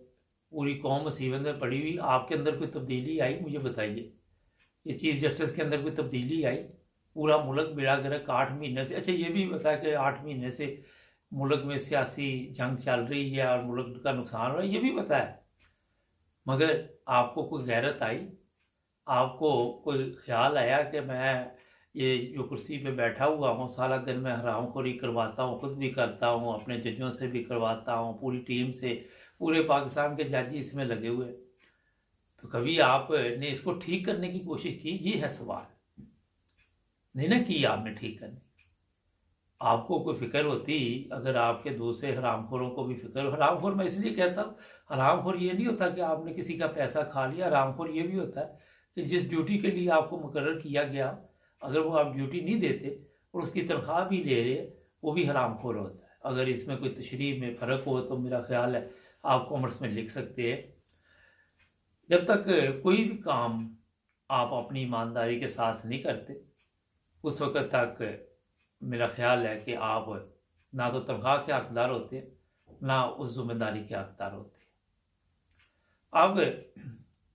[SPEAKER 1] पूरी कौम मुसीबत में पड़ी हुई, आपके अंदर कोई तब्दीली आई? मुझे बताइए। ये चीफ जस्टिस के अंदर कोई तब्दीली आई? पूरा मुल्क बेड़ा गर्क 8 महीने से। अच्छा, ये भी पता है कि 8 महीने से मुल्क में सियासी जंग चल रही है और मुल्क का नुकसान हो रहा है, ये भी पता है। मगर आपको कोई गैरत आई? आपको कोई ख्याल आया कि मैं ये जो कुर्सी पे बैठा हुआ हूँ, सारा दिन मैं हरामखोरी करवाता हूँ, खुद भी करता हूँ, अपने जजों से भी करवाता हूँ, पूरी टीम से, पूरे पाकिस्तान के जज इसमें लगे हुए, तो कभी आपने इसको ठीक करने की कोशिश की? ये है सवाल। नहीं ना की आपने ठीक करने। आपको कोई फिक्र होती, अगर आपके दूसरे हरामखोरों को भी फिक्र, हरामखोर मैं इसलिए कहता हूँ, हरामखोर ये नहीं होता कि आपने किसी का पैसा खा लिया। हरामखोर ये भी होता है कि जिस ड्यूटी के लिए आपको मुकर्रर किया गया, अगर वो आप ड्यूटी नहीं देते और उसकी तनख्वाह भी ले रहे, वो भी हरामखोर होता है। अगर इसमें कोई तशरीह में फ़र्क हो तो मेरा ख्याल है आप कॉमर्स में लिख सकते हैं। जब तक कोई भी काम आप अपनी ईमानदारी के साथ नहीं करते, उस वक्त तक मेरा ख्याल है कि आप ना तो तनख्वाह के हकदार होते, ना उस जिम्मेदारी के हकदार होते। अब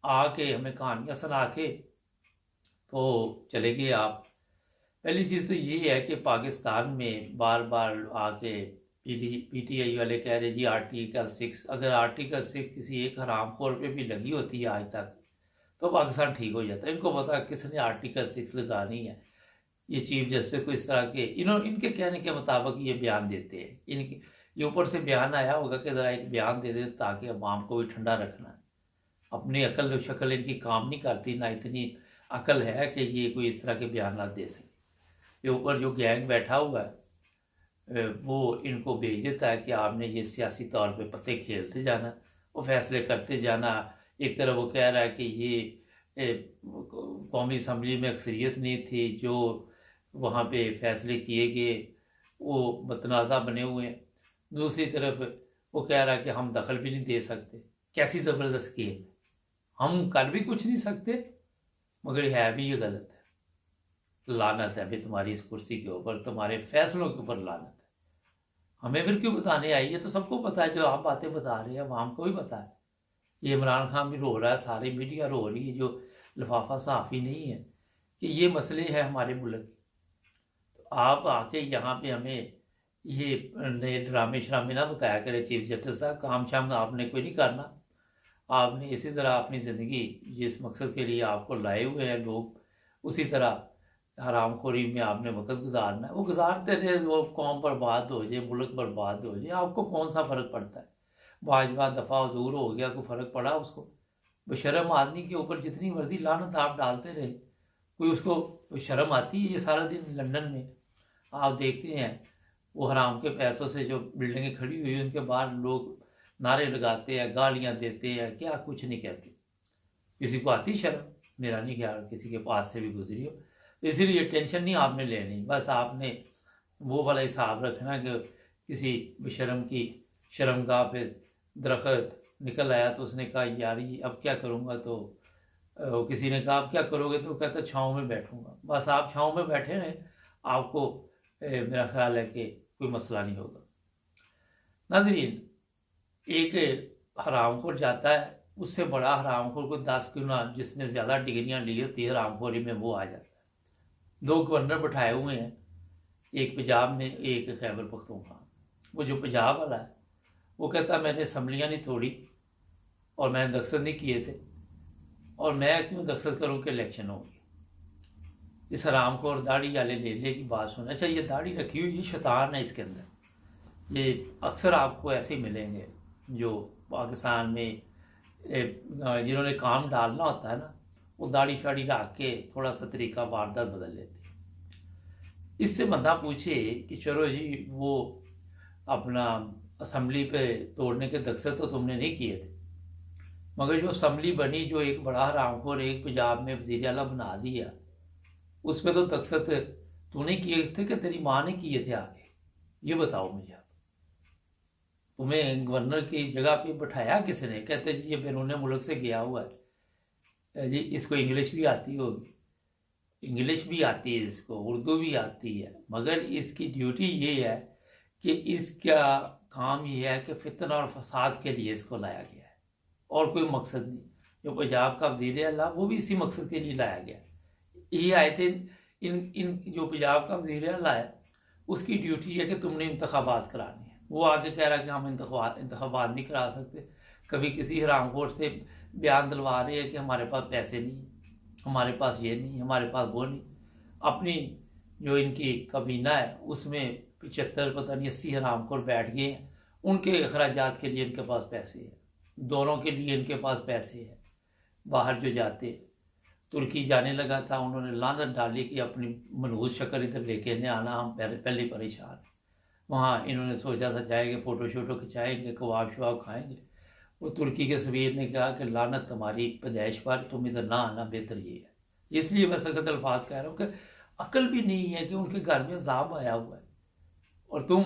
[SPEAKER 1] आके हमें कहानियाँ सुना के तो चले गए आप। पहली चीज़ तो ये है कि पाकिस्तान में बार बार आके पीटीआई वाले कह रहे जी आर्टिकल 6, अगर आर्टिकल 6 किसी एक हरामखोर पे भी लगी होती है आज तक तो पाकिस्तान ठीक हो जाता है। इनको पता किसने आर्टिकल 6 लगानी है। ये चीफ जस्टिस को इस तरह के इनके कहने के मुताबिक ये बयान देते हैं। इनके ये ऊपर से बयान आया होगा कि ज़रा एक बयान दे दे ताकि अवाम को भी ठंडा रखना है। अपनी अकल शक्ल इनकी काम नहीं करती, ना इतनी अकल है कि ये कोई इस तरह के बयान दे सके। ये ऊपर जो गैंग बैठा हुआ है वो इनको भेज देता है कि आपने ये सियासी तौर पे पत्ते खेलते जाना, वो फैसले करते जाना। एक तरफ वो कह रहा है कि ये कौमी असम्बली में अक्सरियत नहीं थी, जो वहाँ पे फैसले किए गए वो मतनाज़ा बने हुए हैं। दूसरी तरफ वो कह रहा है कि हम दखल भी नहीं दे सकते। कैसी ज़बरदस्त गेम है, हम कर भी कुछ नहीं सकते मगर है भी ये गलत है। लानत है भी तुम्हारी इस कुर्सी के ऊपर, तुम्हारे फैसलों के ऊपर लानत है। हमें फिर क्यों बताने आई? ये तो सबको पता है, जो आप बातें बता रहे हैं अवाम को भी पता है। ये इमरान खान भी रो रहा है, सारी मीडिया रो रही है, जो लिफाफा सहाफ़ी नहीं है, कि ये मसले हैं हमारे मुल्क के। तो आप आके यहाँ पे हमें ये नए ड्रामे शरामे ना बताया करें चीफ जस्टिस साहब। काम शाम आपने कोई नहीं करना। आपने इसी तरह अपनी ज़िंदगी जिस मकसद के लिए आपको लाए हुए हैं लोग, उसी तरह हरामखोरी में आपने वक्त गुजारना है। वो गुजारते रहे, वो कौम बर्बाद हो जाए, मुल्क बर्बाद हो जाए, आपको कौन सा फ़र्क पड़ता है? भाजपा दफ़ा दूर हो गया, कोई फ़र्क पड़ा उसको? बेशर्म आदमी के ऊपर जितनी मर्जी लानत आप डालते रहे, कोई उसको शर्म आती है? ये सारा दिन लंदन में आप देखते हैं वो हराम के पैसों से जो बिल्डिंगें खड़ी हुई उनके बाहर लोग नारे लगाते हैं, गालियां देते हैं, क्या कुछ नहीं कहते। किसी को आती शर्म? मेरा नहीं ख्याल किसी के पास से भी गुजरी हो। तो इसीलिए टेंशन नहीं आपने लेनी, बस आपने वो वाला हिसाब रखना कि किसी बेशर्म की शर्मगाह पे दरख्त निकल आया तो उसने कहा यार ये अब क्या करूँगा, तो किसी ने कहा अब क्या करोगे, तो कहता छाँव में बैठूंगा। बस आप छाँव में बैठे रहें, आपको मेरा ख्याल है कि कोई मसला नहीं होगा। नाज़रीन, एक हरामखोर जाता है, उससे बड़ा हरामखोर को 10 गुना जिसने ज़्यादा डिग्रियां ली होती है हरामखोरी में, वो आ जाता है। 2 गवर्नर बैठाए हुए हैं, एक पंजाब में, एक खैबर पख्तूनख्वा। वो जो पंजाब वाला है वो कहता मैंने असम्बलियाँ नहीं तोड़ी और मैंने दस्तखत नहीं किए थे, और मैं क्यों दस्तखत करूँ कि इलेक्शन होगी। इस हरामखोर दाढ़ी वाले लेले की बात सुन। अच्छा, ये दाढ़ी रखी हुई, ये शैतान है इसके अंदर। ये अक्सर आपको ऐसे ही मिलेंगे जो पाकिस्तान में जिन्होंने काम डालना होता है ना, वो दाढ़ी शाड़ी रख के थोड़ा सा तरीका वारदात बदल लेते। इससे बंदा पूछे कि चलो जी वो अपना असम्बली पे तोड़ने के दक्षत तो तुमने नहीं किए थे, मगर जो असम्बली बनी, जो एक बड़ा हरामखोर एक पंजाब में वज़ीर आला बना दिया, उस पर तो दक्षत तूने किए थे कि तेरी माँ ने किए थे आगे? ये बताओ मुझे आप। तुम्हें गवर्नर की जगह पे बैठाया किसने? कहते जी ये बैरून मुल्क से गया हुआ है जी, इसको इंग्लिश भी आती होगी। इंग्लिश भी आती है इसको, उर्दू भी आती है, मगर इसकी ड्यूटी ये है कि इसका काम ये है कि फितना और फसाद के लिए इसको लाया गया है, और कोई मकसद नहीं। जो पंजाब का वज़ीर आला वो भी इसी मकसद के लिए लाया गया। ये आयतें इन इन जो पंजाब का वज़ीर आला है उसकी ड्यूटी है कि तुमने इंतखाबात कराने हैं। वो आके कह रहा है कि हम इंतखाबात नहीं करा सकते। कभी किसी हरामखोर से बयान दिलवा रहे हैं कि हमारे पास पैसे नहीं, हमारे पास ये नहीं, हमारे पास वो नहीं। अपनी जो इनकी कबीना है उसमें 75 पता नहीं 80 हरामखोर बैठ गए हैं, उनके अखराजात के लिए इनके पास पैसे हैं, दौरों के लिए इनके पास पैसे हैं। बाहर जो जाते, तुर्की जाने लगा था, उन्होंने लानत डाली कि अपनी मनहूस शक्ल इधर लेके नहीं आना, हम पहले ही परेशान हैं। वहाँ इन्होंने सोचा था जाएंगे, फ़ोटो शोटो खिंचाएंगे, कबाब शवाब खाएंगे। वो तुर्की के सफ़ीर ने कहा कि लानत तुम्हारी पैदाइश पर, तुम इधर ना आना, बेहतर ये है। इसलिए मैं सख्त अल्फाज कह रहा हूँ कि अक्ल भी नहीं है कि उनके घर में अज़ाब आया हुआ है और तुम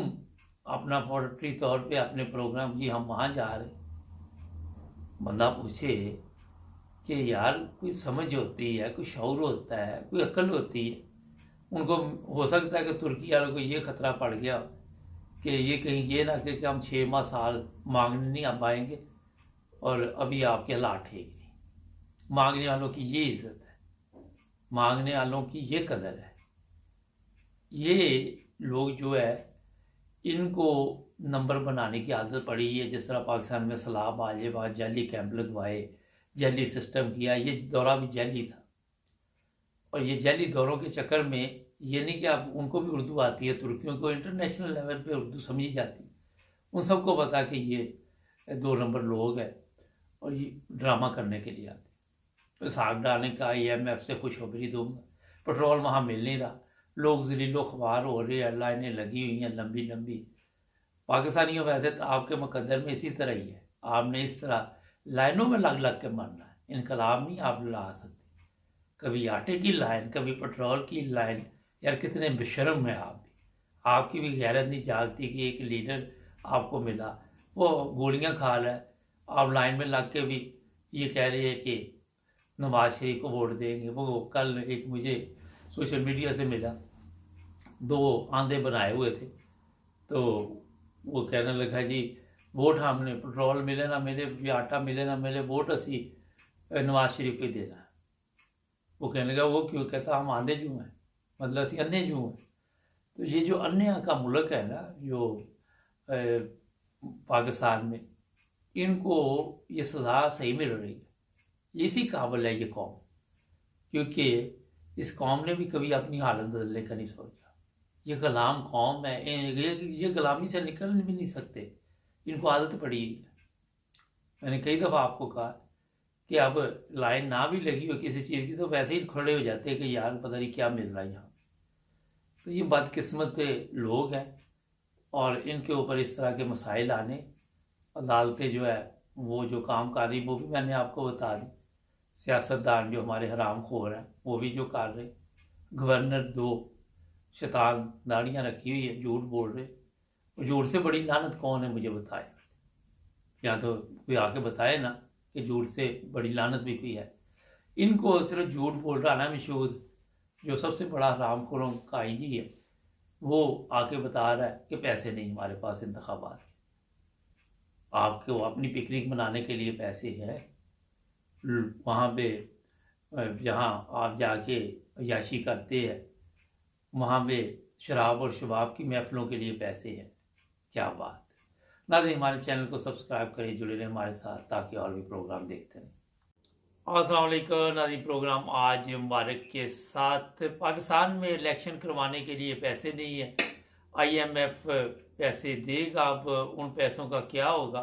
[SPEAKER 1] अपना फौरी तौर पे अपने प्रोग्राम की हम वहाँ जा रहे। बंदा पूछे कि यार कोई समझ होती है, कोई शऊर होता है, कोई अक्ल होती है। उनको हो सकता है कि तुर्की वालों को ये खतरा पड़ गया कि ये कहीं ये ना कि हम 6 माह साल मांगने नहीं आ पाएंगे और अभी आपके हालात ठीक नहीं। मांगने वालों की ये इज्जत है, मांगने वालों की ये कदर है। ये लोग जो है इनको नंबर बनाने की आदत पड़ी है। जिस तरह पाकिस्तान में सैलाब आ जाए, वहाँ जाली कैंप लगवाए, जाली सिस्टम किया। ये दौरा भी जाली था और ये जाली दौरों के चक्कर में ये नहीं कि आप उनको भी उर्दू आती है, तुर्कियों को इंटरनेशनल लेवल पे उर्दू समझी जाती है। उन सबको पता कि ये 2 नंबर लोग हैं और ये ड्रामा करने के लिए आते। तो साग डालने का IMF से खुशखबरी दूंगा, पेट्रोल वहाँ मिल नहीं रहा, लोग जलीलो ख्वार हो रहे हैं, लाइनें लगी हुई हैं लंबी लंबी। पाकिस्तानियों वैसे तो आपके मुकद्दर में इसी तरह ही है, आपने इस तरह लाइनों में लग लग के मरना है। इनकलाब नहीं आप ला सकते। कभी आटे की लाइन, कभी पेट्रोल की लाइन। यार कितने बेशर्म है आप भी। आपकी भी गैरत नहीं जागती कि एक लीडर आपको मिला, वो गोलियां खा रहा है, आप लाइन में लग के भी ये कह रहे हैं कि नवाज शरीफ को वोट देंगे। वो कल एक मुझे सोशल मीडिया से मिला, 2 आंधे बनाए हुए थे, तो वो कहने लगा जी वोट हमने, पेट्रोल मिले ना मिले, आटा मिले ना मिले, वोट असी नवाज शरीफ को देना है। वो कहने लगा वो क्यों? कहता हम आंधे जू हैं, मतलब असी अन्ने जू हैं। तो ये जो अन्य का मुल्क है ना, जो पाकिस्तान में, इनको ये सज़ा सही मिल रही है। इसी काबिल है ये कौम, क्योंकि इस कौम ने भी कभी अपनी हालत बदलने का नहीं सोचा। ये गुलाम कौम है, ये गुलामी से निकल भी नहीं सकते, इनको आदत पड़ी है। मैंने कई दफ़ा आपको कहा कि अब लाइन ना भी लगी हो किसी चीज़ की तो वैसे ही खड़े हो जाते हैं कि यार पता नहीं क्या मिल रहा है यहाँ। तो ये बदकिस्मत लोग हैं और इनके ऊपर इस तरह के मसाइल आने, अदालतें जो है वो जो काम कर रही वो भी मैंने आपको बता दी। सियासतदान जो हमारे हराम खोर हैं वो भी जो कर रहे, गवर्नर 2 शैतान दाढ़ियाँ रखी हुई है, झूठ बोल रहे। और झूठ से बड़ी लानत कौन है मुझे बताए, या तो कोई आके बताए ना कि झूठ से बड़ी लानत भी कोई है। इनको सिर्फ झूठ बोल रहा ना मशहूद, जो सबसे बड़ा हरामखोरों का IG है, वो आके बता रहा है कि पैसे नहीं हमारे पास इंतखाबात के। आपको अपनी पिकनिक मनाने के लिए पैसे हैं, वहाँ पे जहाँ आप जाके अय्याशी करते हैं वहाँ पे शराब और शबाब की महफिलों के लिए पैसे हैं। क्या बात। नाज़रीन हमारे चैनल को सब्सक्राइब करें, जुड़े रहें हमारे साथ ताकि और भी प्रोग्राम देखते रहें। अस्सलाम वालेकुम नाज़रीन, प्रोग्राम आज मुबारक के साथ। पाकिस्तान में इलेक्शन करवाने के लिए पैसे नहीं है, IMF पैसे देगा। अब उन पैसों का क्या होगा?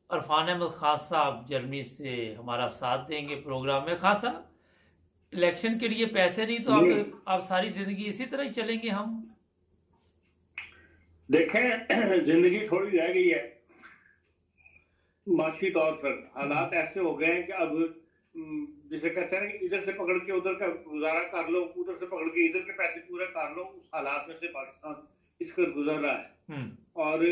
[SPEAKER 1] अरफान अहमद खान साहब जर्मनी से हमारा साथ देंगे प्रोग्राम में। खान साहब, इलेक्शन के लिए पैसे नहीं तो
[SPEAKER 3] जी
[SPEAKER 1] आप सारी जिंदगी इसी तरह ही चलेंगे हम?
[SPEAKER 3] देखें, जिंदगी थोड़ी रह गई है। माशी तौर पर हालात ऐसे हो गए हैं कि अब जिसे कहते हैं कि इधर से पकड़ के उधर का गुजारा कर लो, उधर से पकड़ के इधर के पैसे पूरे कर लो, उस हालात में से पाकिस्तान इसकर गुजर रहा है। और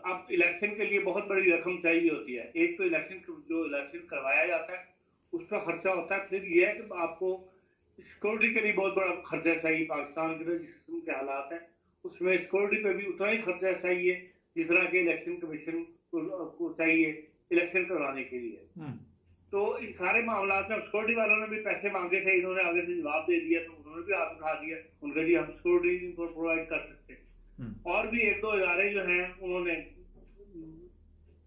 [SPEAKER 3] अब इलेक्शन के लिए बहुत बड़ी रकम चाहिए होती है। एक तो जो इलेक्शन करवाया जाता है उस पर खर्चा होता है, फिर यह है कि आपको सिक्योरिटी के लिए बहुत बड़ा खर्चा चाहिए। पाकिस्तान के जिस किस्म के हालात हैं उसमें सिक्योरिटी पे भी उतना ही खर्चा चाहिए जिस तरह के इलेक्शन कमीशन को चाहिए इलेक्शन करवाने के लिए। तो इन सारे मामला में सिक्योरिटी वालों ने भी पैसे मांगे थे, इन्होंने आगे से जवाब दे दिया तो उन्होंने भी हाथ उठा दिया, उनके लिए हम सिक्योरिटी प्रोवाइड कर सकते हैं। और भी एक दो इदारे जो हैं उन्होंने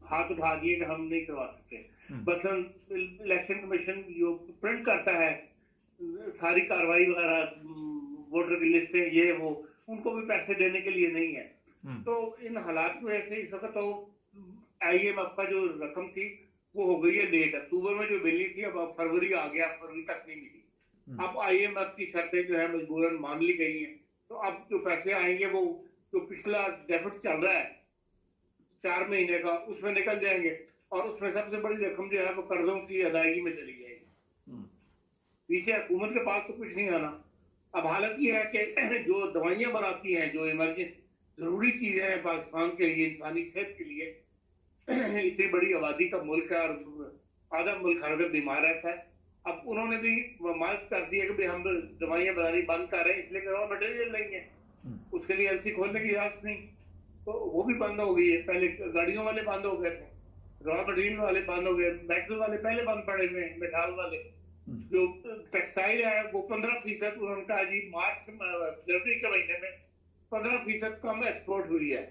[SPEAKER 3] हाथ उठा दिए कि हम नहीं करवा सकते। मसलन इलेक्शन कमीशन जो प्रिंट करता है सारी कार्रवाई वगैरह, वोटर की लिस्टें, ये वो, उनको भी पैसे देने के लिए नहीं है। तो इन हालात की वजह से इस वक्त तो IMF का जो रकम थी वो हो गई है लेट। अक्टूबर में जो मिली थी अब फरवरी आ गया, फरवरी तक नहीं मिली। अब IMF की शर्तें जो है मजबूरन मान ली गई हैं, तो अब जो पैसे आएंगे वो जो पिछला डेफिसिट चल रहा है 4 महीने का उसमें निकल जाएंगे, और उसमें सबसे बड़ी रकम जो है वो कर्जों की अदायगी में चली जाएगी। पीछे हुकूमत के पास तो कुछ नहीं आना। अब हालत ये है कि जो दवाइयां बनाती हैं, जो इमरजेंसी जरूरी चीजें हैं पाकिस्तान के लिए, इंसानी सेहत के लिए, इतनी बड़ी आबादी का मुल्क है और आधा मुल्क हर वक्त बीमार रहता है। अब उन्होंने भी मांग कर दी है कि भाई हम दवाइयां बनानी बंद कर रहे हैं, इसलिए रॉ मटेरियल लेंगे, उसके लिए LC खोलने की इजाजत नहीं, तो वो भी बंद हो गई है। पहले गाड़ियों वाले बंद हो गए थे, रॉ मटेरियल वाले बंद हो गए, मेटल वाले पहले बंद पड़े हुए, मेटाल वाले। जो टेक्सटाइल है वो 15% उन्होंने कहा जी मार्च जनवरी के महीने में 15% कम एक्सपोर्ट हुई है,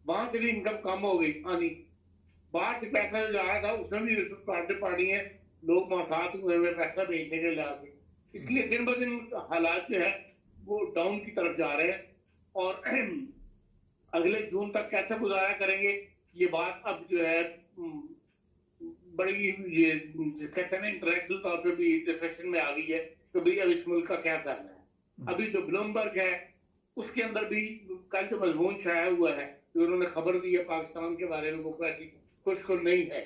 [SPEAKER 3] वहां से भी इनकम कम हो गई आनी। बाहर से पैसा जो आया था उसमें भी रिश्वत काटने पड़ी है, लोग मोहतात हुए हुए पैसा भेजने के लिए। इसलिए दिन ब दिन हालात जो है वो डाउन की तरफ जा रहे हैं, और अगले जून तक कैसे गुजारा करेंगे ये बात अब जो है बड़ी, ये कहते हैं ना इंटरनेशनल तौर पे भी डिस्कशन में आ गई है कि भाई अब इस मुल्क का क्या करना है। अभी जो ब्लूमबर्ग है उसके अंदर भी कल जो मजमून छाया हुआ है, जो उन्होंने खबर दी है पाकिस्तान के बारे में, वो ऐसी खुश नहीं है,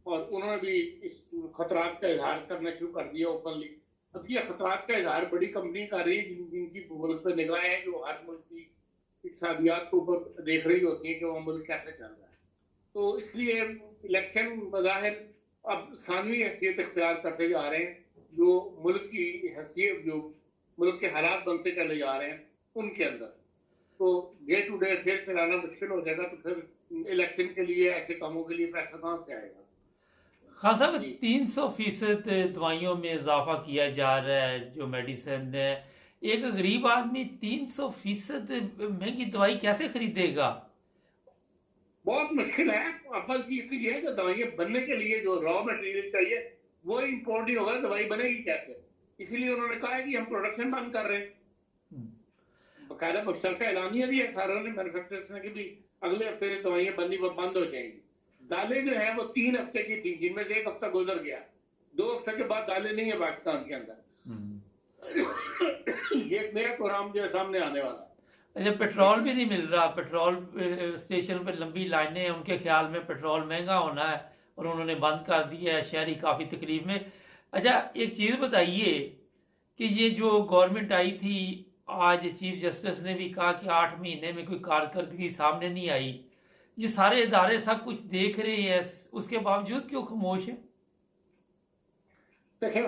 [SPEAKER 3] और उन्होंने भी इस खतरात का इजहार करना शुरू कर दिया ओपनली। अब ये खतरात का इजहार बड़ी कंपनी कर रही है जिनकी मुल्क पर निगाहें हैं, जो हर मुल्क की इक़्तिसादियात को ऊपर देख रही होती है कि वो मुल्क कैसे चल रहा है। तो इसलिए इलेक्शन बज़ाहिर अब सानवी हैसियत इख्तियार करते जा रहे हैं, जो मुल्क की हैसियत, जो मुल्क के हालात बनते चले जा रहे हैं उनके अंदर। तो डे टू डे फेयर चलाना मुश्किल हो जाएगा, तो फिर इलेक्शन के लिए ऐसे कामों के लिए पैसा कहाँ से आएगा।
[SPEAKER 1] खान साहब, 300% दवाइयों में इजाफा किया जा रहा है, जो मेडिसिन है, एक गरीब आदमी 300% महंगी दवाई कैसे खरीदेगा?
[SPEAKER 3] बहुत मुश्किल है। अव्वल चीज तो ये है कि दवाइयां बनने के लिए जो रॉ मटेरियल चाहिए वो इंपोर्ट ही होगा, दवाई बनेगी कैसे? इसीलिए उन्होंने कहा है कि हम प्रोडक्शन बंद कर रहे हैं। बाकायदा मुश्तरका ऐलानिया भी है सारों ने, मैन्युफैक्चरर्स ने, कि भी अगले हफ्ते से दवाइयां बंद हो जाएंगी। दालें जो है वो 3 हफ्ते की थी, जिनमें से 1 हफ्ता गुजर गया, 2 हफ्ते के बाद दालें नहीं है पाकिस्तान के अंदर। ये एक नया प्रोग्राम जो है सामने आने वाला है।
[SPEAKER 1] अच्छा, पेट्रोल भी नहीं मिल रहा, पेट्रोल स्टेशन पे लंबी लाइनें हैं, उनके ख्याल में पेट्रोल महंगा होना है और उन्होंने बंद कर दिया है, शहरी काफ़ी तकलीफ में। अच्छा, एक चीज़ बताइए कि ये जो गवर्नमेंट आई थी, आज चीफ जस्टिस ने भी कहा कि 8 महीने में कोई कारकर्दगी सामने नहीं आई। ये सारे इदारे सब कुछ देख रहे हैं, उसके बावजूद क्यों खामोश है?
[SPEAKER 3] देखिए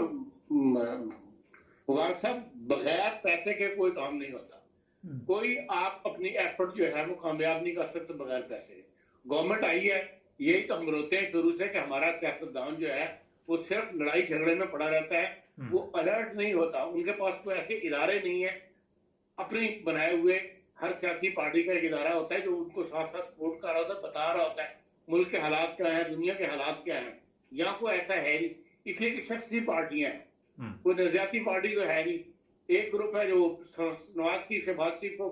[SPEAKER 3] मुबारक साहब, बगैर पैसे के कोई काम नहीं होता। कोई आप अपनी एफर्ट जो है वो कामयाब नहीं कर सकते बगैर पैसे। गवर्नमेंट आई है, यही तो हम रोते हैं शुरू से कि हमारा सियासतदान जो है वो सिर्फ लड़ाई झगड़े में पड़ा रहता है, वो अलर्ट नहीं होता। उनके पास कोई ऐसे इदारे नहीं है, अपने बनाए हुए हर सियासी पार्टी का एक इदारा होता है जो उनको साथ साथ सपोर्ट कर रहा होता है, बता रहा होता है मुल्क के हालात क्या है, दुनिया के हालात क्या है। यहाँ कोई ऐसा है नहीं, इसलिए कि शख्सी पार्टियां हैं, कोई नजरियाती पार्टी तो है नहीं। एक ग्रुप है जो नवाज शरीफ शहबाज शरीफ को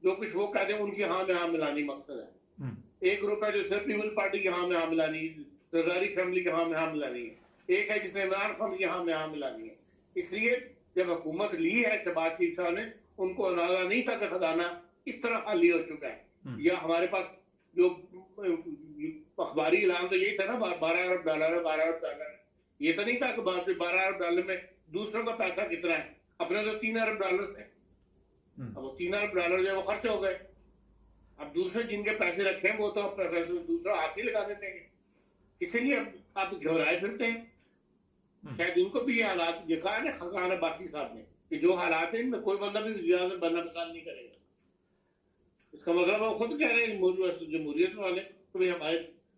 [SPEAKER 3] जो कुछ वो कहते हैं उनकी हाँ में हाँ मिलानी मकसद है, एक ग्रुप है जो सिर्फ पीपल पार्टी के हाँ में हाँ मिलानी, जरदारी फैमिली के हाँ में हाँ मिलानी है। एक है जिसने इमरान खान के हाँ में हाँ मिलानी है। इसलिए जब हुकूमत ली है शहबाज शरीफ साहब ने, उनको अंदाजा नहीं था कि खजाना इस तरह खाली हो चुका है। या हमारे पास जो अखबारी ऐलान तो यही था ना, 12 अरब डॉलर है, 12 अरब डॉलर है। ये तो नहीं था कि 12 अरब डॉलर में दूसरों का पैसा कितना है। अपने तो 3 अरब डॉलर थे, अब वो 3 अरब डॉलर जो वो खर्च हो गए। अब दूसरे जिनके पैसे रखे हैं वो तो पैसे दूसरा हाथ ही लगा देते हैं। इसीलिए अब आप घबराए फिरते हैं। शायद इनको भी ये हालात दिखा है ना खान अब्बासी साहब ने, कि जो हालात है इनमें कोई बंदा भी वज़ीर-ए-आज़म बनना पसंद नहीं करेगा। इसका मतलब वो खुद कह रहे हैं जमहूरियत वाले तो भाई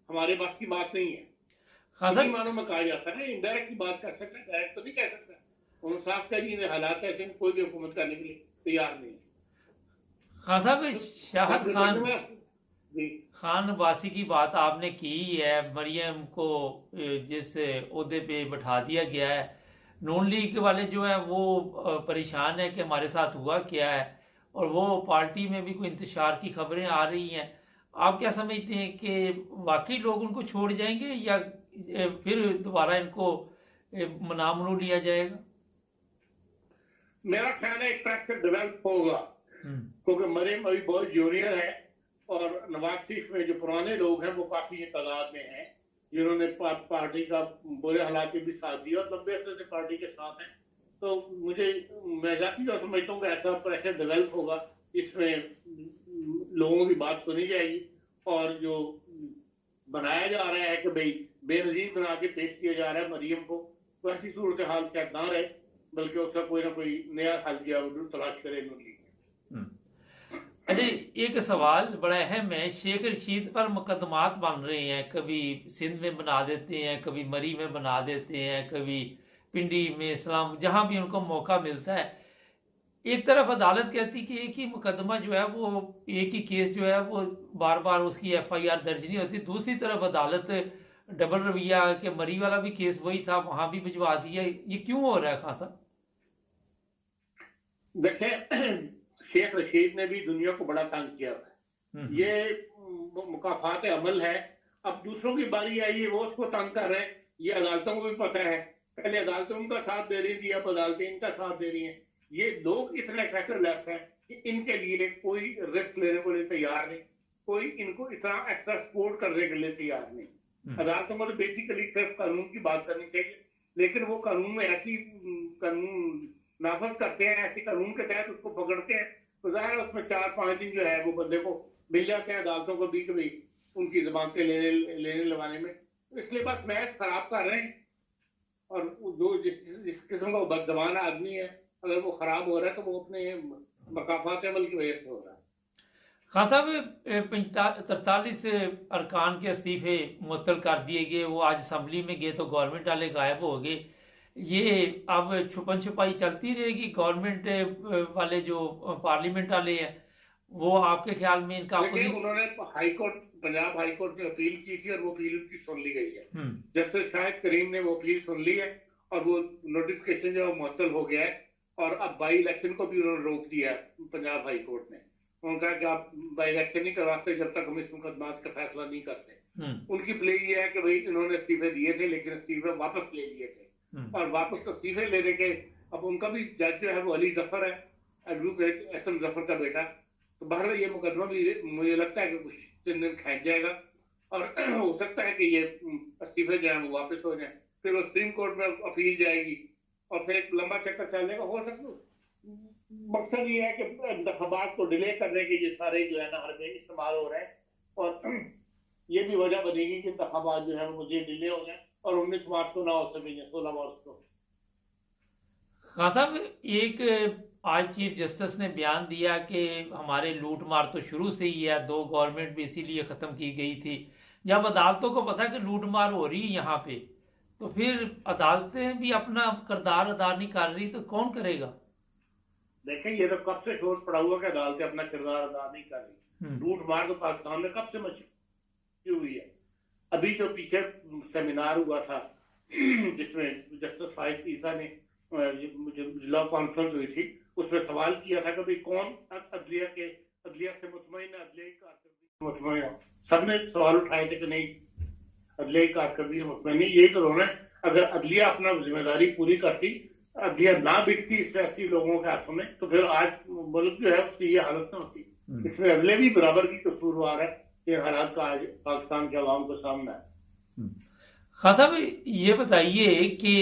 [SPEAKER 3] हमारे पास की बात नहीं है। इसी मानों में कहा जाता है ना, इनडायरेक्ट की बात कर सकता है, डायरेक्ट तो नहीं कह सकता। उन्होंने साफ कह दी हालात ऐसे कोई भी हुकूमत करने के लिए तैयार नहीं है।
[SPEAKER 1] खान साहब, शाहिद खान अब्बासी की बात आपने की है, मरियम को जिस ओहदे पे बैठा दिया गया है, नून लीग वाले जो है वो परेशान है कि हमारे साथ हुआ क्या है, और वो पार्टी में भी कोई इंतशार की खबरें आ रही हैं। आप क्या समझते हैं कि वाकई लोग उनको छोड़ जाएंगे या फिर दोबारा इनको नामनू लिया जाएगा?
[SPEAKER 3] मेरा ख्याल है एक तरह से डेवलप होगा, क्योंकि मरियम अभी बहुत जूनियर है और नवाज शरीफ में जो पुराने लोग हैं वो काफी तादाद में हैं, जिन्होंने पार्टी का बुरे हालात में भी साथ दिया और लंबे अरसे से पार्टी के साथ हैं। तो मैं जाती तो समझता हूँ कि ऐसा प्रेशर डेवलप होगा, इसमें लोगों की बात सुनी जाएगी और जो बनाया जा रहा है कि भाई बेनजीर बना के पेश किया जा रहा है मरियम को, वैसी सूरत हाल शायद ना रहे, बल्कि उसका कोई ना कोई नया हल किया तलाश करे।
[SPEAKER 1] अच्छा, एक सवाल बड़ा अहम है, शेख रशीद पर मुकदमात बन रहे हैं, कभी सिंध में बना देते हैं, कभी मरी में बना देते हैं, कभी पिंडी में, इस्लाम, जहां भी उनको मौका मिलता है। एक तरफ अदालत कहती कि एक ही मुकदमा जो है वो, एक ही केस जो है वो बार बार उसकी FIR दर्ज नहीं होती, दूसरी तरफ अदालत डबल रवैया के मरी वाला भी केस वही था, वहां भी भिजवा दिया। ये क्यों हो रहा है खासा?
[SPEAKER 3] देखिए, शेख रशीद ने भी दुनिया को बड़ा तंग किया है। ये मुकाफात अमल है। अब दूसरों की बारी आई है, वो उसको तंग कर रहे हैं। ये अदालतों को भी पता है, पहले अदालतें उनका साथ दे रही थी, अब अदालतें इनका साथ दे रही हैं। ये लोग इतने फैक्टरलेस हैं कि इनके लिए कोई रिस्क लेने को लिए तैयार नहीं, कोई इनको इतना एक्स्ट्रा सपोर्ट करने के लिए तैयार नहीं। अदालतों को तो बेसिकली सिर्फ कानून की बात करनी चाहिए, लेकिन वो कानून में ऐसी कानून नाफज करते हैं, ऐसे कानून के तहत उसको पकड़ते हैं, तो जाहिर है उसमें 4-5 दिन जो है वो बंदे को मिल जाते हैं अदालतों को भी कभी उनकी जमानतें लेने लगाने में। तो इसलिए बस मैच खराब कर रहे हैं, और जो जिस किस्म का बदजबान आदमी है, अगर वो खराब हो रहा है तो वो अपने मकाफात अमल की वजह से हो रहा है।
[SPEAKER 1] खान साहब, 43 अरकान के इस्तीफे मुअत्तल कर दिए गए, वो आज असम्बली में गए तो गवर्नमेंट वाले गायब हो गए। ये अब छुपन छुपाई चलती रहेगी? गवर्नमेंट वाले जो पार्लियामेंट वाले हैं वो आपके ख्याल में इनका
[SPEAKER 3] उन्होंने हाईकोर्ट, पंजाब हाईकोर्ट में अपील की थी और वो अपील की सुन ली गई है। जस्टिस शाहिद करीम ने वो अपील सुन ली है और वो नोटिफिकेशन जो मुअत्तल हो गया है, और अब बाई इलेक्शन को भी उन्होंने रोक दिया है पंजाब हाईकोर्ट ने। उन्होंने कहा कि आप बाई इलेक्शन नहीं करवाते जब तक हम इस मुकदमात का फैसला नहीं करते। उनकी प्ले ये है कि भाई इन्होंने इस्तीफे दिए थे, लेकिन इस्तीफे वापस ले लिए थे, और वापस इस्तीफे लेने के अब उनका भी जज जो है वो अली जफर है, एडवोकेट एसएम जफर का बेटा। तो बहरहाल ये मुकदमा भी मुझे लगता है कि कुछ दिन खींच जाएगा, और हो सकता है कि ये इस्तीफे जो है वो वापस हो जाए, फिर वो सुप्रीम कोर्ट में अपील जाएगी और फिर एक लंबा चक्कर चलने का हो सकता। मकसद ये है कि इंतखाबात को डिले करने के ये सारे जो है ना हरबे इस्तेमाल हो रहे हैं, और ये भी वजह बनेगी कि इंतखाबात जो है वो मुझे डिले हो जाए और 19 मार्च को ना हो सके, 16 मार्च को।
[SPEAKER 1] खान साहब, एक आज चीफ जस्टिस ने बयान दिया कि हमारे लूट मार तो शुरू से ही है, 2 गवर्नमेंट भी इसीलिए ख़त्म की गई थी। जब अदालतों को पता है कि लूट मार हो रही है यहाँ पे, तो फिर अदालतें भी अपना किरदार अदा नहीं कर रही, तो कौन करेगा?
[SPEAKER 3] देखें, ये तो कब से शोर पड़ा हुआ कि अदालतें अपना किरदार अदा नहीं कर रही। लूट मार तो पाकिस्तान में कब से मची हुई है। अभी जो पीछे सेमिनार हुआ था जिसमें जस्टिस फाइज ईसा ने लॉ कॉन्फ्रेंस हुई थी, उसमें सवाल किया था कि भाई कौन अदलिया से मुतमईन अदलिया मुतमईन हो। सबने सवाल उठाए थे कि नहीं अदलिया की कारकर्दगी मुतमईन नहीं, यही तो रोना है। अगर अदलिया अपना जिम्मेदारी पूरी करती, अदलिया ना बिकती सियासी लोगों के हाथों में, तो फिर आज मुल्क जो है उसकी ये हालत ना होती। इसमें अदलिया भी बराबर की कसूरवार है। ये हालात का आज पाकिस्तान के अवाम को सामना है।
[SPEAKER 1] खान साहब, ये बताइए कि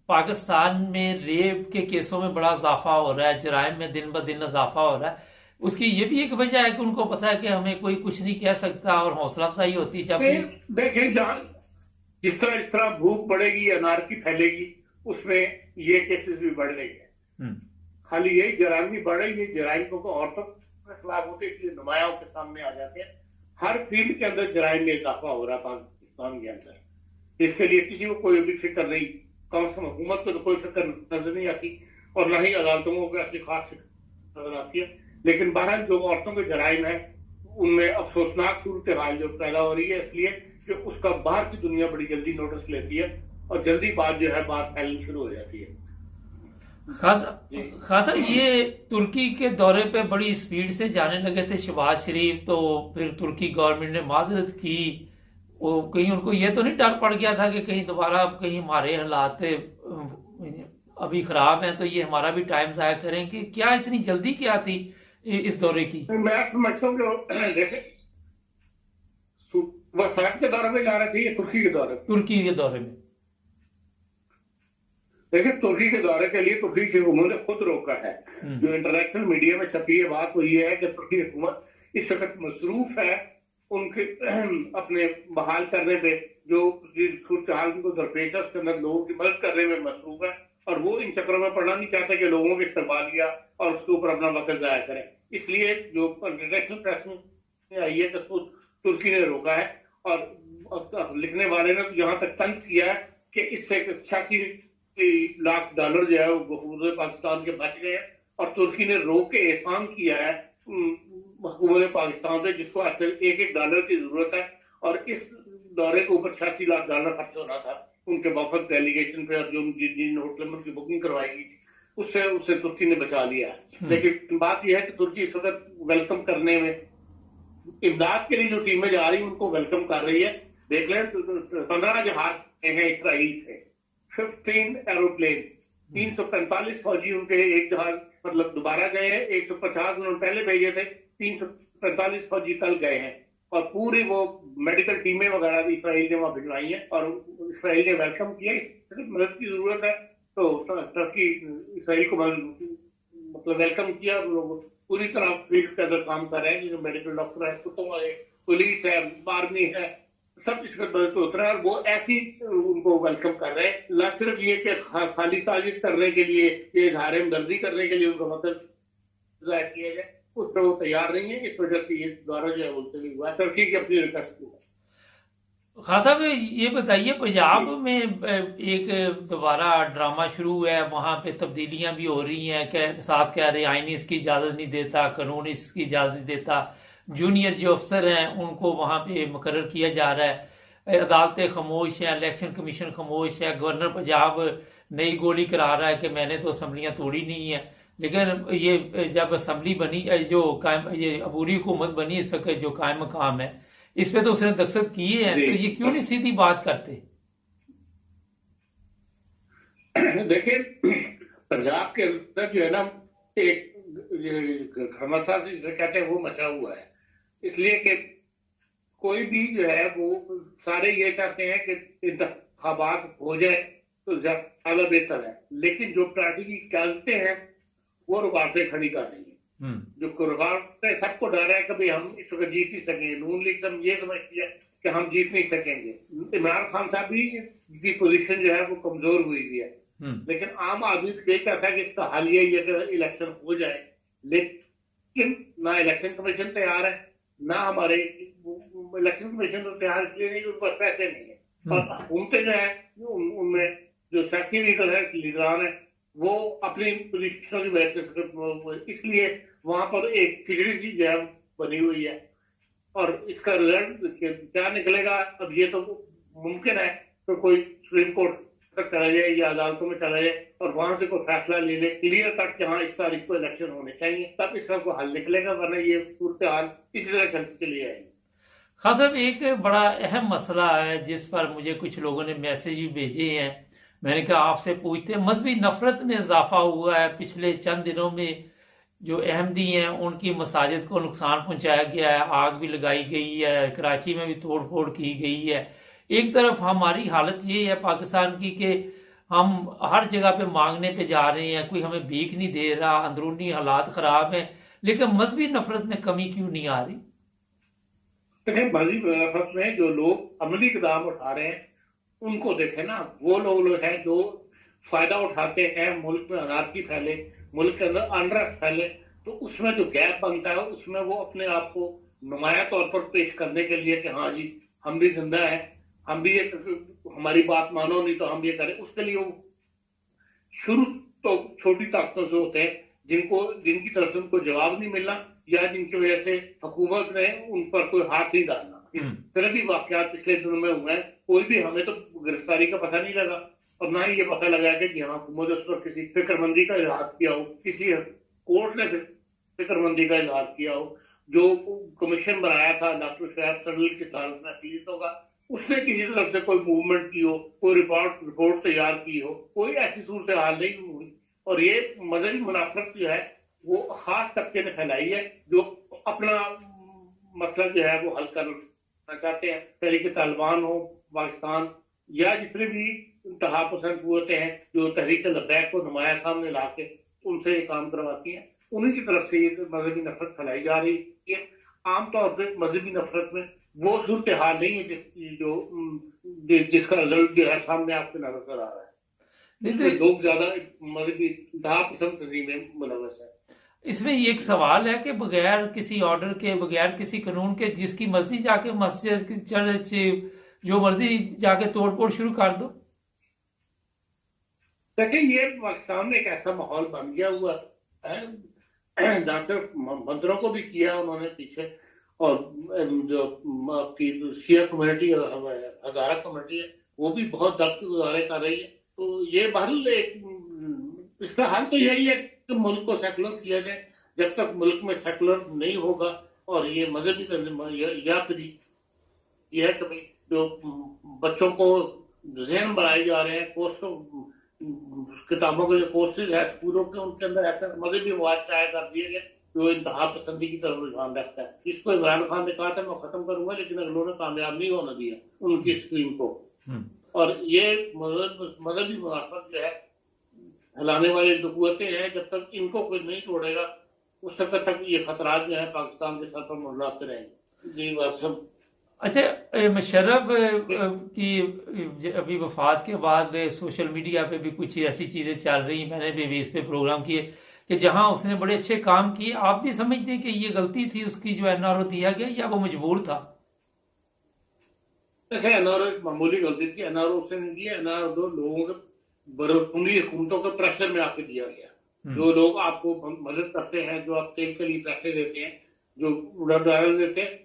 [SPEAKER 1] पाकिस्तान में रेप के केसों में बड़ा इजाफा हो रहा है, जराइम में दिन ब दिन इजाफा हो रहा है। उसकी ये भी एक वजह है कि उनको पता है कि हमें कोई कुछ नहीं कह सकता और हौसला अफजाई होती है। जब
[SPEAKER 3] देखिए, जहाँ जिस तरह भूख बढ़ेगी, अनारकी फैलेगी, उसमें ये केसेस भी बढ़ रही है। खाली यही जराइम भी बढ़ रही है। जराइम को औरतों के खिलाफ होते इसलिए नुमायाओं के सामने आ जाते हैं। हर फील्ड के अंदर जराइम में इजाफा हो रहा है पाकिस्तान के अंदर। इसके लिए किसी को कोई भी फिक्र नहीं, कम से कम हुकूमत को तो कोई फिक्र नजर नहीं आती और ना ही अदालतों को ऐसी खास फिक्र नजर आती है। लेकिन बहरहाल जो औरतों के जराइम है उनमें अफसोसनाक सूरत हाल जो पैदा हो रही है, इसलिए कि उसका बाहर की दुनिया बड़ी जल्दी नोटिस लेती है और जल्दी बात जो है बात फैलनी शुरू हो जाती है।
[SPEAKER 1] खासा ये तुर्की के दौरे पे बड़ी स्पीड से जाने लगे थे शहबाज शरीफ, तो फिर तुर्की गवर्नमेंट ने माजरत की। वो कहीं उनको ये तो नहीं डर पड़ गया था कि कहीं दोबारा कहीं हमारे हालात अभी खराब हैं तो ये हमारा भी टाइम जाया करेंगे? क्या इतनी जल्दी क्या थी इस दौरे की?
[SPEAKER 3] मैं समझता हूँ कि वह सड़क के दौरे में जा रहे थे या तुर्की के दौरे में? देखिए, तुर्की के दौरे के लिए तुर्की की हुकूमत ने खुद रोका है। जो इंटरनेशनल मीडिया में छपी है बात वो ये है कि तुर्की हुकूमत इस वक्त मसरूफ है उनके अपने बहाल करने पे, जो सूरत हाल को दरपेश है उसके अंदर लोगों की मदद करने में मसरूफ है, और वो इन चक्रों में पड़ना नहीं चाहते कि लोगों के इस्तेमाल किया और उसके ऊपर अपना वक्त जाया करें। इसलिए जो इंटरनेशनल प्रेस में आई है तो तुर्की ने रोका है, और लिखने वाले ने यहाँ तक तंज किया है कि इससे 86 लाख डॉलर जो है वो हुकूमत पाकिस्तान के बच गए हैं, और तुर्की ने रोक के एहसान किया है हुकूमत पाकिस्तान से, जिसको आजकल एक डॉलर की जरूरत है। और इस दौरे के ऊपर 86 लाख डॉलर खर्च हो रहा था उनके वफद डेलीगेशन पे, और जो जिन होटल में उनकी बुकिंग करवाई गई थी उससे तुर्की ने बचा लिया है। लेकिन बात यह है कि तुर्की इस वक्त वेलकम करने में, इमदाद के लिए जो टीमें जा रही हैं उनको वेलकम कर रही है। देख लें 15 जहाज हैं इसराइल से, 15 एरोप्लेन, 345 फौजी उनके एक जहाज मतलब दोबारा गए हैं, 150 उन्होंने पहले भेजे थे, 345 फौजी कल गए हैं, और पूरी वो मेडिकल टीमें वगैरह भी इसराइल ने वहां भिजवाई है और इसराइल ने वेलकम किया। इस मदद की जरूरत है तो टर्की इसराइल को मतलब वेलकम किया। लोग पूरी तरह फील्ड के अंदर काम कर रहे हैं, जो मेडिकल डॉक्टर है, कुत्तों वाले, पुलिस है, आर्मी है, सब इसके बदल पे उतरा है और वो ऐसी उनको वेलकम कर रहे हैं। ना सिर्फ ये कि खाली तारीफ करने के लिए, ये इजहार हमदर्दी करने के लिए उनका मतलब जाहिर किया जाए, उस पर वो तैयार नहीं है। इस वजह से ये दौरा जो है बोलते हुए हुआ है, टर्की की अपनी रिक्वेस्ट की।
[SPEAKER 1] खान साहब, ये बताइए, पंजाब में एक दोबारा ड्रामा शुरू हुआ है, वहां पे तब्दीलियां भी हो रही हैं, साथ कह रहे आईनी इसकी इजाजत नहीं देता, कानून इसकी इजाजत नहीं देता, जूनियर जो अफसर हैं उनको वहां पे मुकर्रर किया जा रहा है, अदालतें खामोश हैं, इलेक्शन कमीशन खामोश है, गवर्नर पंजाब नई गोली करा रहा है कि मैंने तो असम्बलियां तोड़ी नहीं है। लेकिन ये जब असम्बली बनी, जो कायम ये अबूरी हुकूमत बनी, इस वक्त जो कायम मकाम है, इस पे तो उसने दस्तखत किए हैं, तो ये क्यों नहीं सीधी बात करते?
[SPEAKER 3] देखिए, पंजाब के अंदर जो है ना एक घमासा जिसे कहते हैं वो मचा हुआ है, इसलिए कि कोई भी जो है वो सारे ये चाहते हैं कि इंतखाबात हो जाए तो ज्यादा बेहतर है, लेकिन जो पार्टी की क्यादतें हैं वो रुकावटें खड़ी कर रही है। जो रुकावटें, सबको डर है कि भाई हम इस वक्त जीत नहीं सकेंगे। नून लीग सब ये समझती है कि हम जीत नहीं सकेंगे। इमरान खान साहब भी की पोजीशन जो है वो कमजोर हुई है, लेकिन आम आदमी ये चाहता है कि इसका हल यही है कि इलेक्शन हो जाए, लेकिन ना इलेक्शन कमीशन तैयार है, ना हमारे इलेक्शन कमीशन तो तैयार इसलिए नहीं, उनके पास पैसे नहीं है, और हुकूमतें जो है उनमें जो सियासी लीडर है, लीडरान है, वो अपनी पोजीशन की वजह से, इसलिए वहां पर एक खिचड़ी सी जो है बनी हुई है। और इसका रिजल्ट क्या निकलेगा अब ये तो मुमकिन है तो कोई सुप्रीम कोर्ट तक चला जाए या अदालतों में चला जाए और वहां से कोई फैसला ले ले क्लियर कट कि हाँ इस तारीख को इलेक्शन होने चाहिए, तब इसका कोई हल निकलेगा, वरना ये सूरत हाल इसी तरह चलती चली जाएगी।
[SPEAKER 1] खान साहब, एक बड़ा अहम मसला है जिस पर मुझे कुछ लोगों ने मैसेज भी भेजे हैं, मैंने कहा आपसे पूछते हैं। मजहबी नफरत में इजाफा हुआ है। पिछले चंद दिनों में जो अहमदी हैं उनकी मसाजिद को नुकसान पहुंचाया गया है, आग भी लगाई गई है, कराची में भी तोड़ फोड़ की गई है। एक तरफ हमारी हालत ये है पाकिस्तान की कि हम हर जगह पे मांगने पे जा रहे हैं, कोई हमें भीख नहीं दे रहा, अंदरूनी हालात खराब हैं, लेकिन मजहबी नफरत में कमी क्यों नहीं आ रही?
[SPEAKER 3] देखिए, मजहबी नफरत में जो लोग अमली इकदाम उठा रहे हैं उनको देखें ना, वो लोग हैं जो फायदा उठाते हैं मुल्क में अनारकी फैले, मुल्क के अंदर अनरेस्ट फैले, तो उसमें जो गैप बनता है उसमें वो अपने आप को नुमाया तौर पर पेश करने के लिए कि हाँ जी हम भी जिंदा है, हम भी हमारी बात मानो, नहीं तो हम ये करें, उसके लिए वो शुरू तो छोटी ताकतों से होते हैं जिनकी तरफ से उनको जवाब नहीं मिलना या जिनकी वजह से हुकूमत ने उन पर कोई हाथ नहीं डालना। इस तरह भी वाकयात पिछले दिनों में हुए हैं। कोई भी, हमें तो गिरफ्तारी का पता नहीं लगा और ना ही ये पता लगा कि हाँ हुकूमत ने उस पर किसी फिक्रमंदी का इजहार किया हो, किसी कोर्ट ने फिक्रमंदी का इजहार किया हो। जो कमीशन बनाया था डॉक्टर शोएब सरलील की तारीफ में पीड़ितों का, उसने किसी तरफ से कोई मूवमेंट की हो, कोई रिपोर्ट तैयार की हो, कोई ऐसी सूरत हाल नहीं हुई। और ये मजहबी मुनाफरत जो है वो खास तबके ने फैलाई है जो अपना मसला जो है वो हल करना चाहते हैं। तहरीक तालिबान हो पाकिस्तान या जितने भी इंतहा पसंद कुव्वतें हैं जो तहरीक लब्बैक को नुमाया सामने ला के उनसे ये काम करवाती हैं, उन्हीं की तरफ से ये मजहबी नफरत फैलाई जा रही है। आमतौर पर मजहबी नफरत में वो सूरत हाल नहीं है जिसका रिजल्ट जो है सामने आपको नजर आ रहा है। लोग ज्यादा मजहबी इंतहा पसंद तंजीम में मुलव्वस है।
[SPEAKER 1] इसमें ये एक सवाल है कि बगैर किसी ऑर्डर के, बगैर किसी कानून के, जिसकी मर्जी जाके मस्जिद, चर्च, जो मर्जी जाके तोड़फोड़ शुरू कर दो।
[SPEAKER 3] देखिए, ये पाकिस्तान में एक ऐसा माहौल बन गया हुआ है जहाँ सिर्फ मंदिरों को भी किया उन्होंने पीछे, और जो आपकी शिया कम्युनिटी हजारा कम्युनिटी है वो भी बहुत दर्द के गुजारे कर रही है। तो ये बहरहाल इसका हल तो यही है कि मुल्क को सेकुलर किया जाए। जब तक मुल्क में सेकुलर नहीं होगा और ये मजहबी या फिर यह है कि भाई जो बच्चों को जहन बनाए जा रहे हैं, किताबों के जो कोर्सेज है स्कूलों के, उनके अंदर ऐसा मजहबी मवाद शाया कर दिए गए जो इंतहा पसंदी की तरफ रुझान रखता है। इसको इमरान खान ने कहा था मैं खत्म करूंगा, लेकिन उन्होंने कामयाब नहीं होने दिया उनकी स्कीम को। और ये मजहबी मुनाफरत जो है हिलाने वाली जो कुव्वतें हैं, जब तक इनको कोई नहीं तोड़ेगा उस वक्त तक ये खतरात जो है पाकिस्तान के सर पर मंडराते रहेंगे। जी बात सब।
[SPEAKER 1] अच्छा, मुशर्रफ की अभी वफात के बाद सोशल मीडिया पे भी कुछ ऐसी चीजें चल रही, मैंने भी इस पे प्रोग्राम किए कि जहां उसने बड़े अच्छे काम किए। आप भी समझते हैं कि ये गलती थी उसकी जो एनआरओ दिया गया, या वो मजबूर था?
[SPEAKER 3] देखिए, एनआरओ एक मामूली गलती थी। एनआरओ उसने नहीं दिया, एनआरओ दो लोगों के बरौनी हुकूमतों के प्रेशर में आके दिया गया। जो लोग आपको मदद करते हैं, जो आप तेल के लिए पैसे देते हैं, जो उड़ान देते हैं,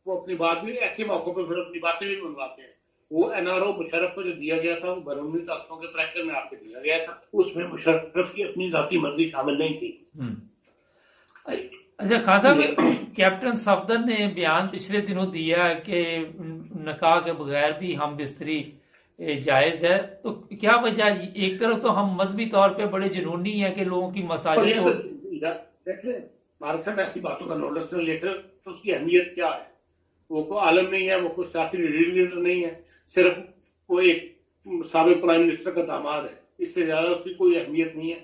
[SPEAKER 3] वो अपनी बात भी ऐसे मौकों पर फिर अपनी बातें भी मनवाते हैं। वो एनआरओ मुशर्रफ को जो दिया गया था वो बरौनी ताकतों के प्रेशर में आके दिया गया था, उसमें मुशर्रफ की अपनी जाती मर्जी शामिल नहीं थी।
[SPEAKER 1] अच्छा खान साहब, कैप्टन सफदर ने बयान पिछले दिनों दिया कि निकाह के बगैर भी हम बिस्तरी जायज है, तो क्या वजह? एक तरफ तो हम मजहबी तौर पे बड़े जुनूनी है कि लोगों की मसाजिद को
[SPEAKER 3] देखिए, भारत से ऐसी बातों का नोटिस नहीं लेकर तो उसकी अहमियत क्या है? वो कोई आलम नहीं है, वो कोई सियासी लीडर नहीं है, सिर्फ वो एक साबिक प्राइम मिनिस्टर का दामाद है। इससे ज्यादा उसकी कोई अहमियत नहीं है।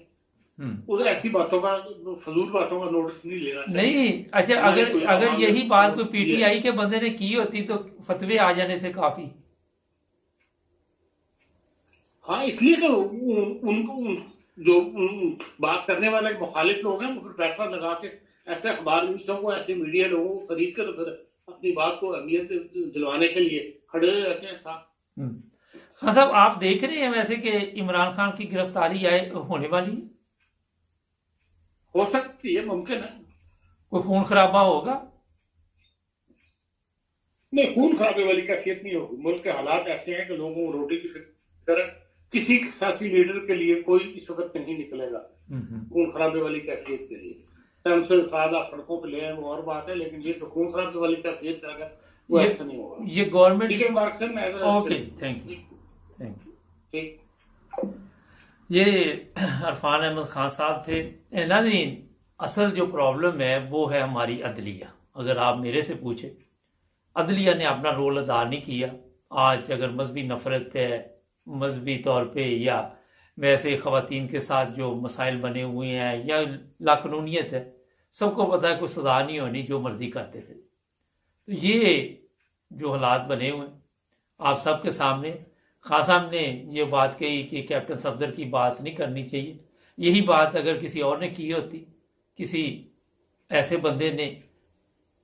[SPEAKER 3] उधर ऐसी बातों का, फजूल बातों का नोटिस नहीं लेना चाहिए।
[SPEAKER 1] नहीं, अच्छा, अगर यही बात कोई पीटीआई के बंदे ने की होती तो फतवे आ जाने थे काफी।
[SPEAKER 3] हाँ, इसलिए तो उनको जो बात करने वाले मुखालिफ लोग हैं वो फिर पैसा लगा के ऐसे अखबार न्यूज़ों को, ऐसे मीडिया लोगों को खरीद कर फिर अपनी बात को अहमियत दिलवाने के लिए खड़े रहते हैं साथ।
[SPEAKER 1] खान साहब, आप देख रहे हैं वैसे कि इमरान खान की गिरफ्तारी होने वाली है?
[SPEAKER 3] हो सकती है, मुमकिन है।
[SPEAKER 1] कोई खून खराबा होगा?
[SPEAKER 3] नहीं, खून खराबे वाली कैफियत नहीं होगी। मुल्क के हालात ऐसे हैं कि लोगों को रोटी की फिक्र है, किसी सियासी लीडर के लिए कोई इस वक्त नहीं निकलेगा खून खराबे वाली कैफियत के लिए। टाइम से सादा सड़कों पर ले आए वो और बात है, लेकिन ये तो खून खराबे वाली कैफियत आ गया, वो ऐसा नहीं होगा।
[SPEAKER 1] ये गवर्नमेंट
[SPEAKER 3] ठीक है मार्क सर, मैं
[SPEAKER 1] ओके, थैंक यू
[SPEAKER 3] ठीक।
[SPEAKER 1] ये इरफान अहमद खान साहब थे। नाज़रीन, असल जो प्रॉब्लम है वो है हमारी अदलिया। अगर आप मेरे से पूछे, अदलिया ने अपना रोल अदा नहीं किया। आज अगर मजहबी नफरत है, मजहबी तौर पे या वैसे ख़वातीन के साथ जो मसाइल बने हुए हैं या लाकानूनियत है, सबको पता है कोई सजा नहीं होनी, जो मर्जी करते थे। तो ये जो हालात बने हुए आप सबके सामने, खान साहब ने ये बात कही कि कैप्टन सफदर की बात नहीं करनी चाहिए। यही बात अगर किसी और ने की होती, किसी ऐसे बंदे ने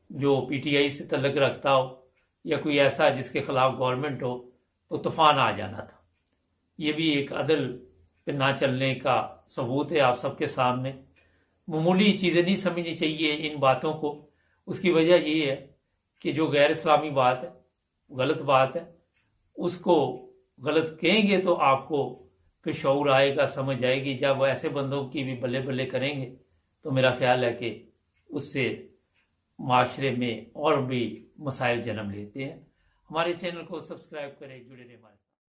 [SPEAKER 1] जो पीटीआई से तल्लुक़ रखता हो या कोई ऐसा जिसके खिलाफ गवर्नमेंट हो, तो तूफान आ जाना था। ये भी एक अदल पे ना चलने का सबूत है आप सबके सामने। मामूली चीज़ें नहीं समझनी चाहिए इन बातों को। उसकी वजह ये है कि जो गैर इस्लामी बात है, गलत बात है, उसको गलत कहेंगे तो आपको फिर शऊर आएगा, समझ आएगी। जब वो ऐसे बंदों की भी बल्ले बल्ले करेंगे तो मेरा ख्याल है कि उससे माशरे में और भी मसाइल जन्म लेते हैं। हमारे चैनल को सब्सक्राइब करें, जुड़े रहें हमारे साथ।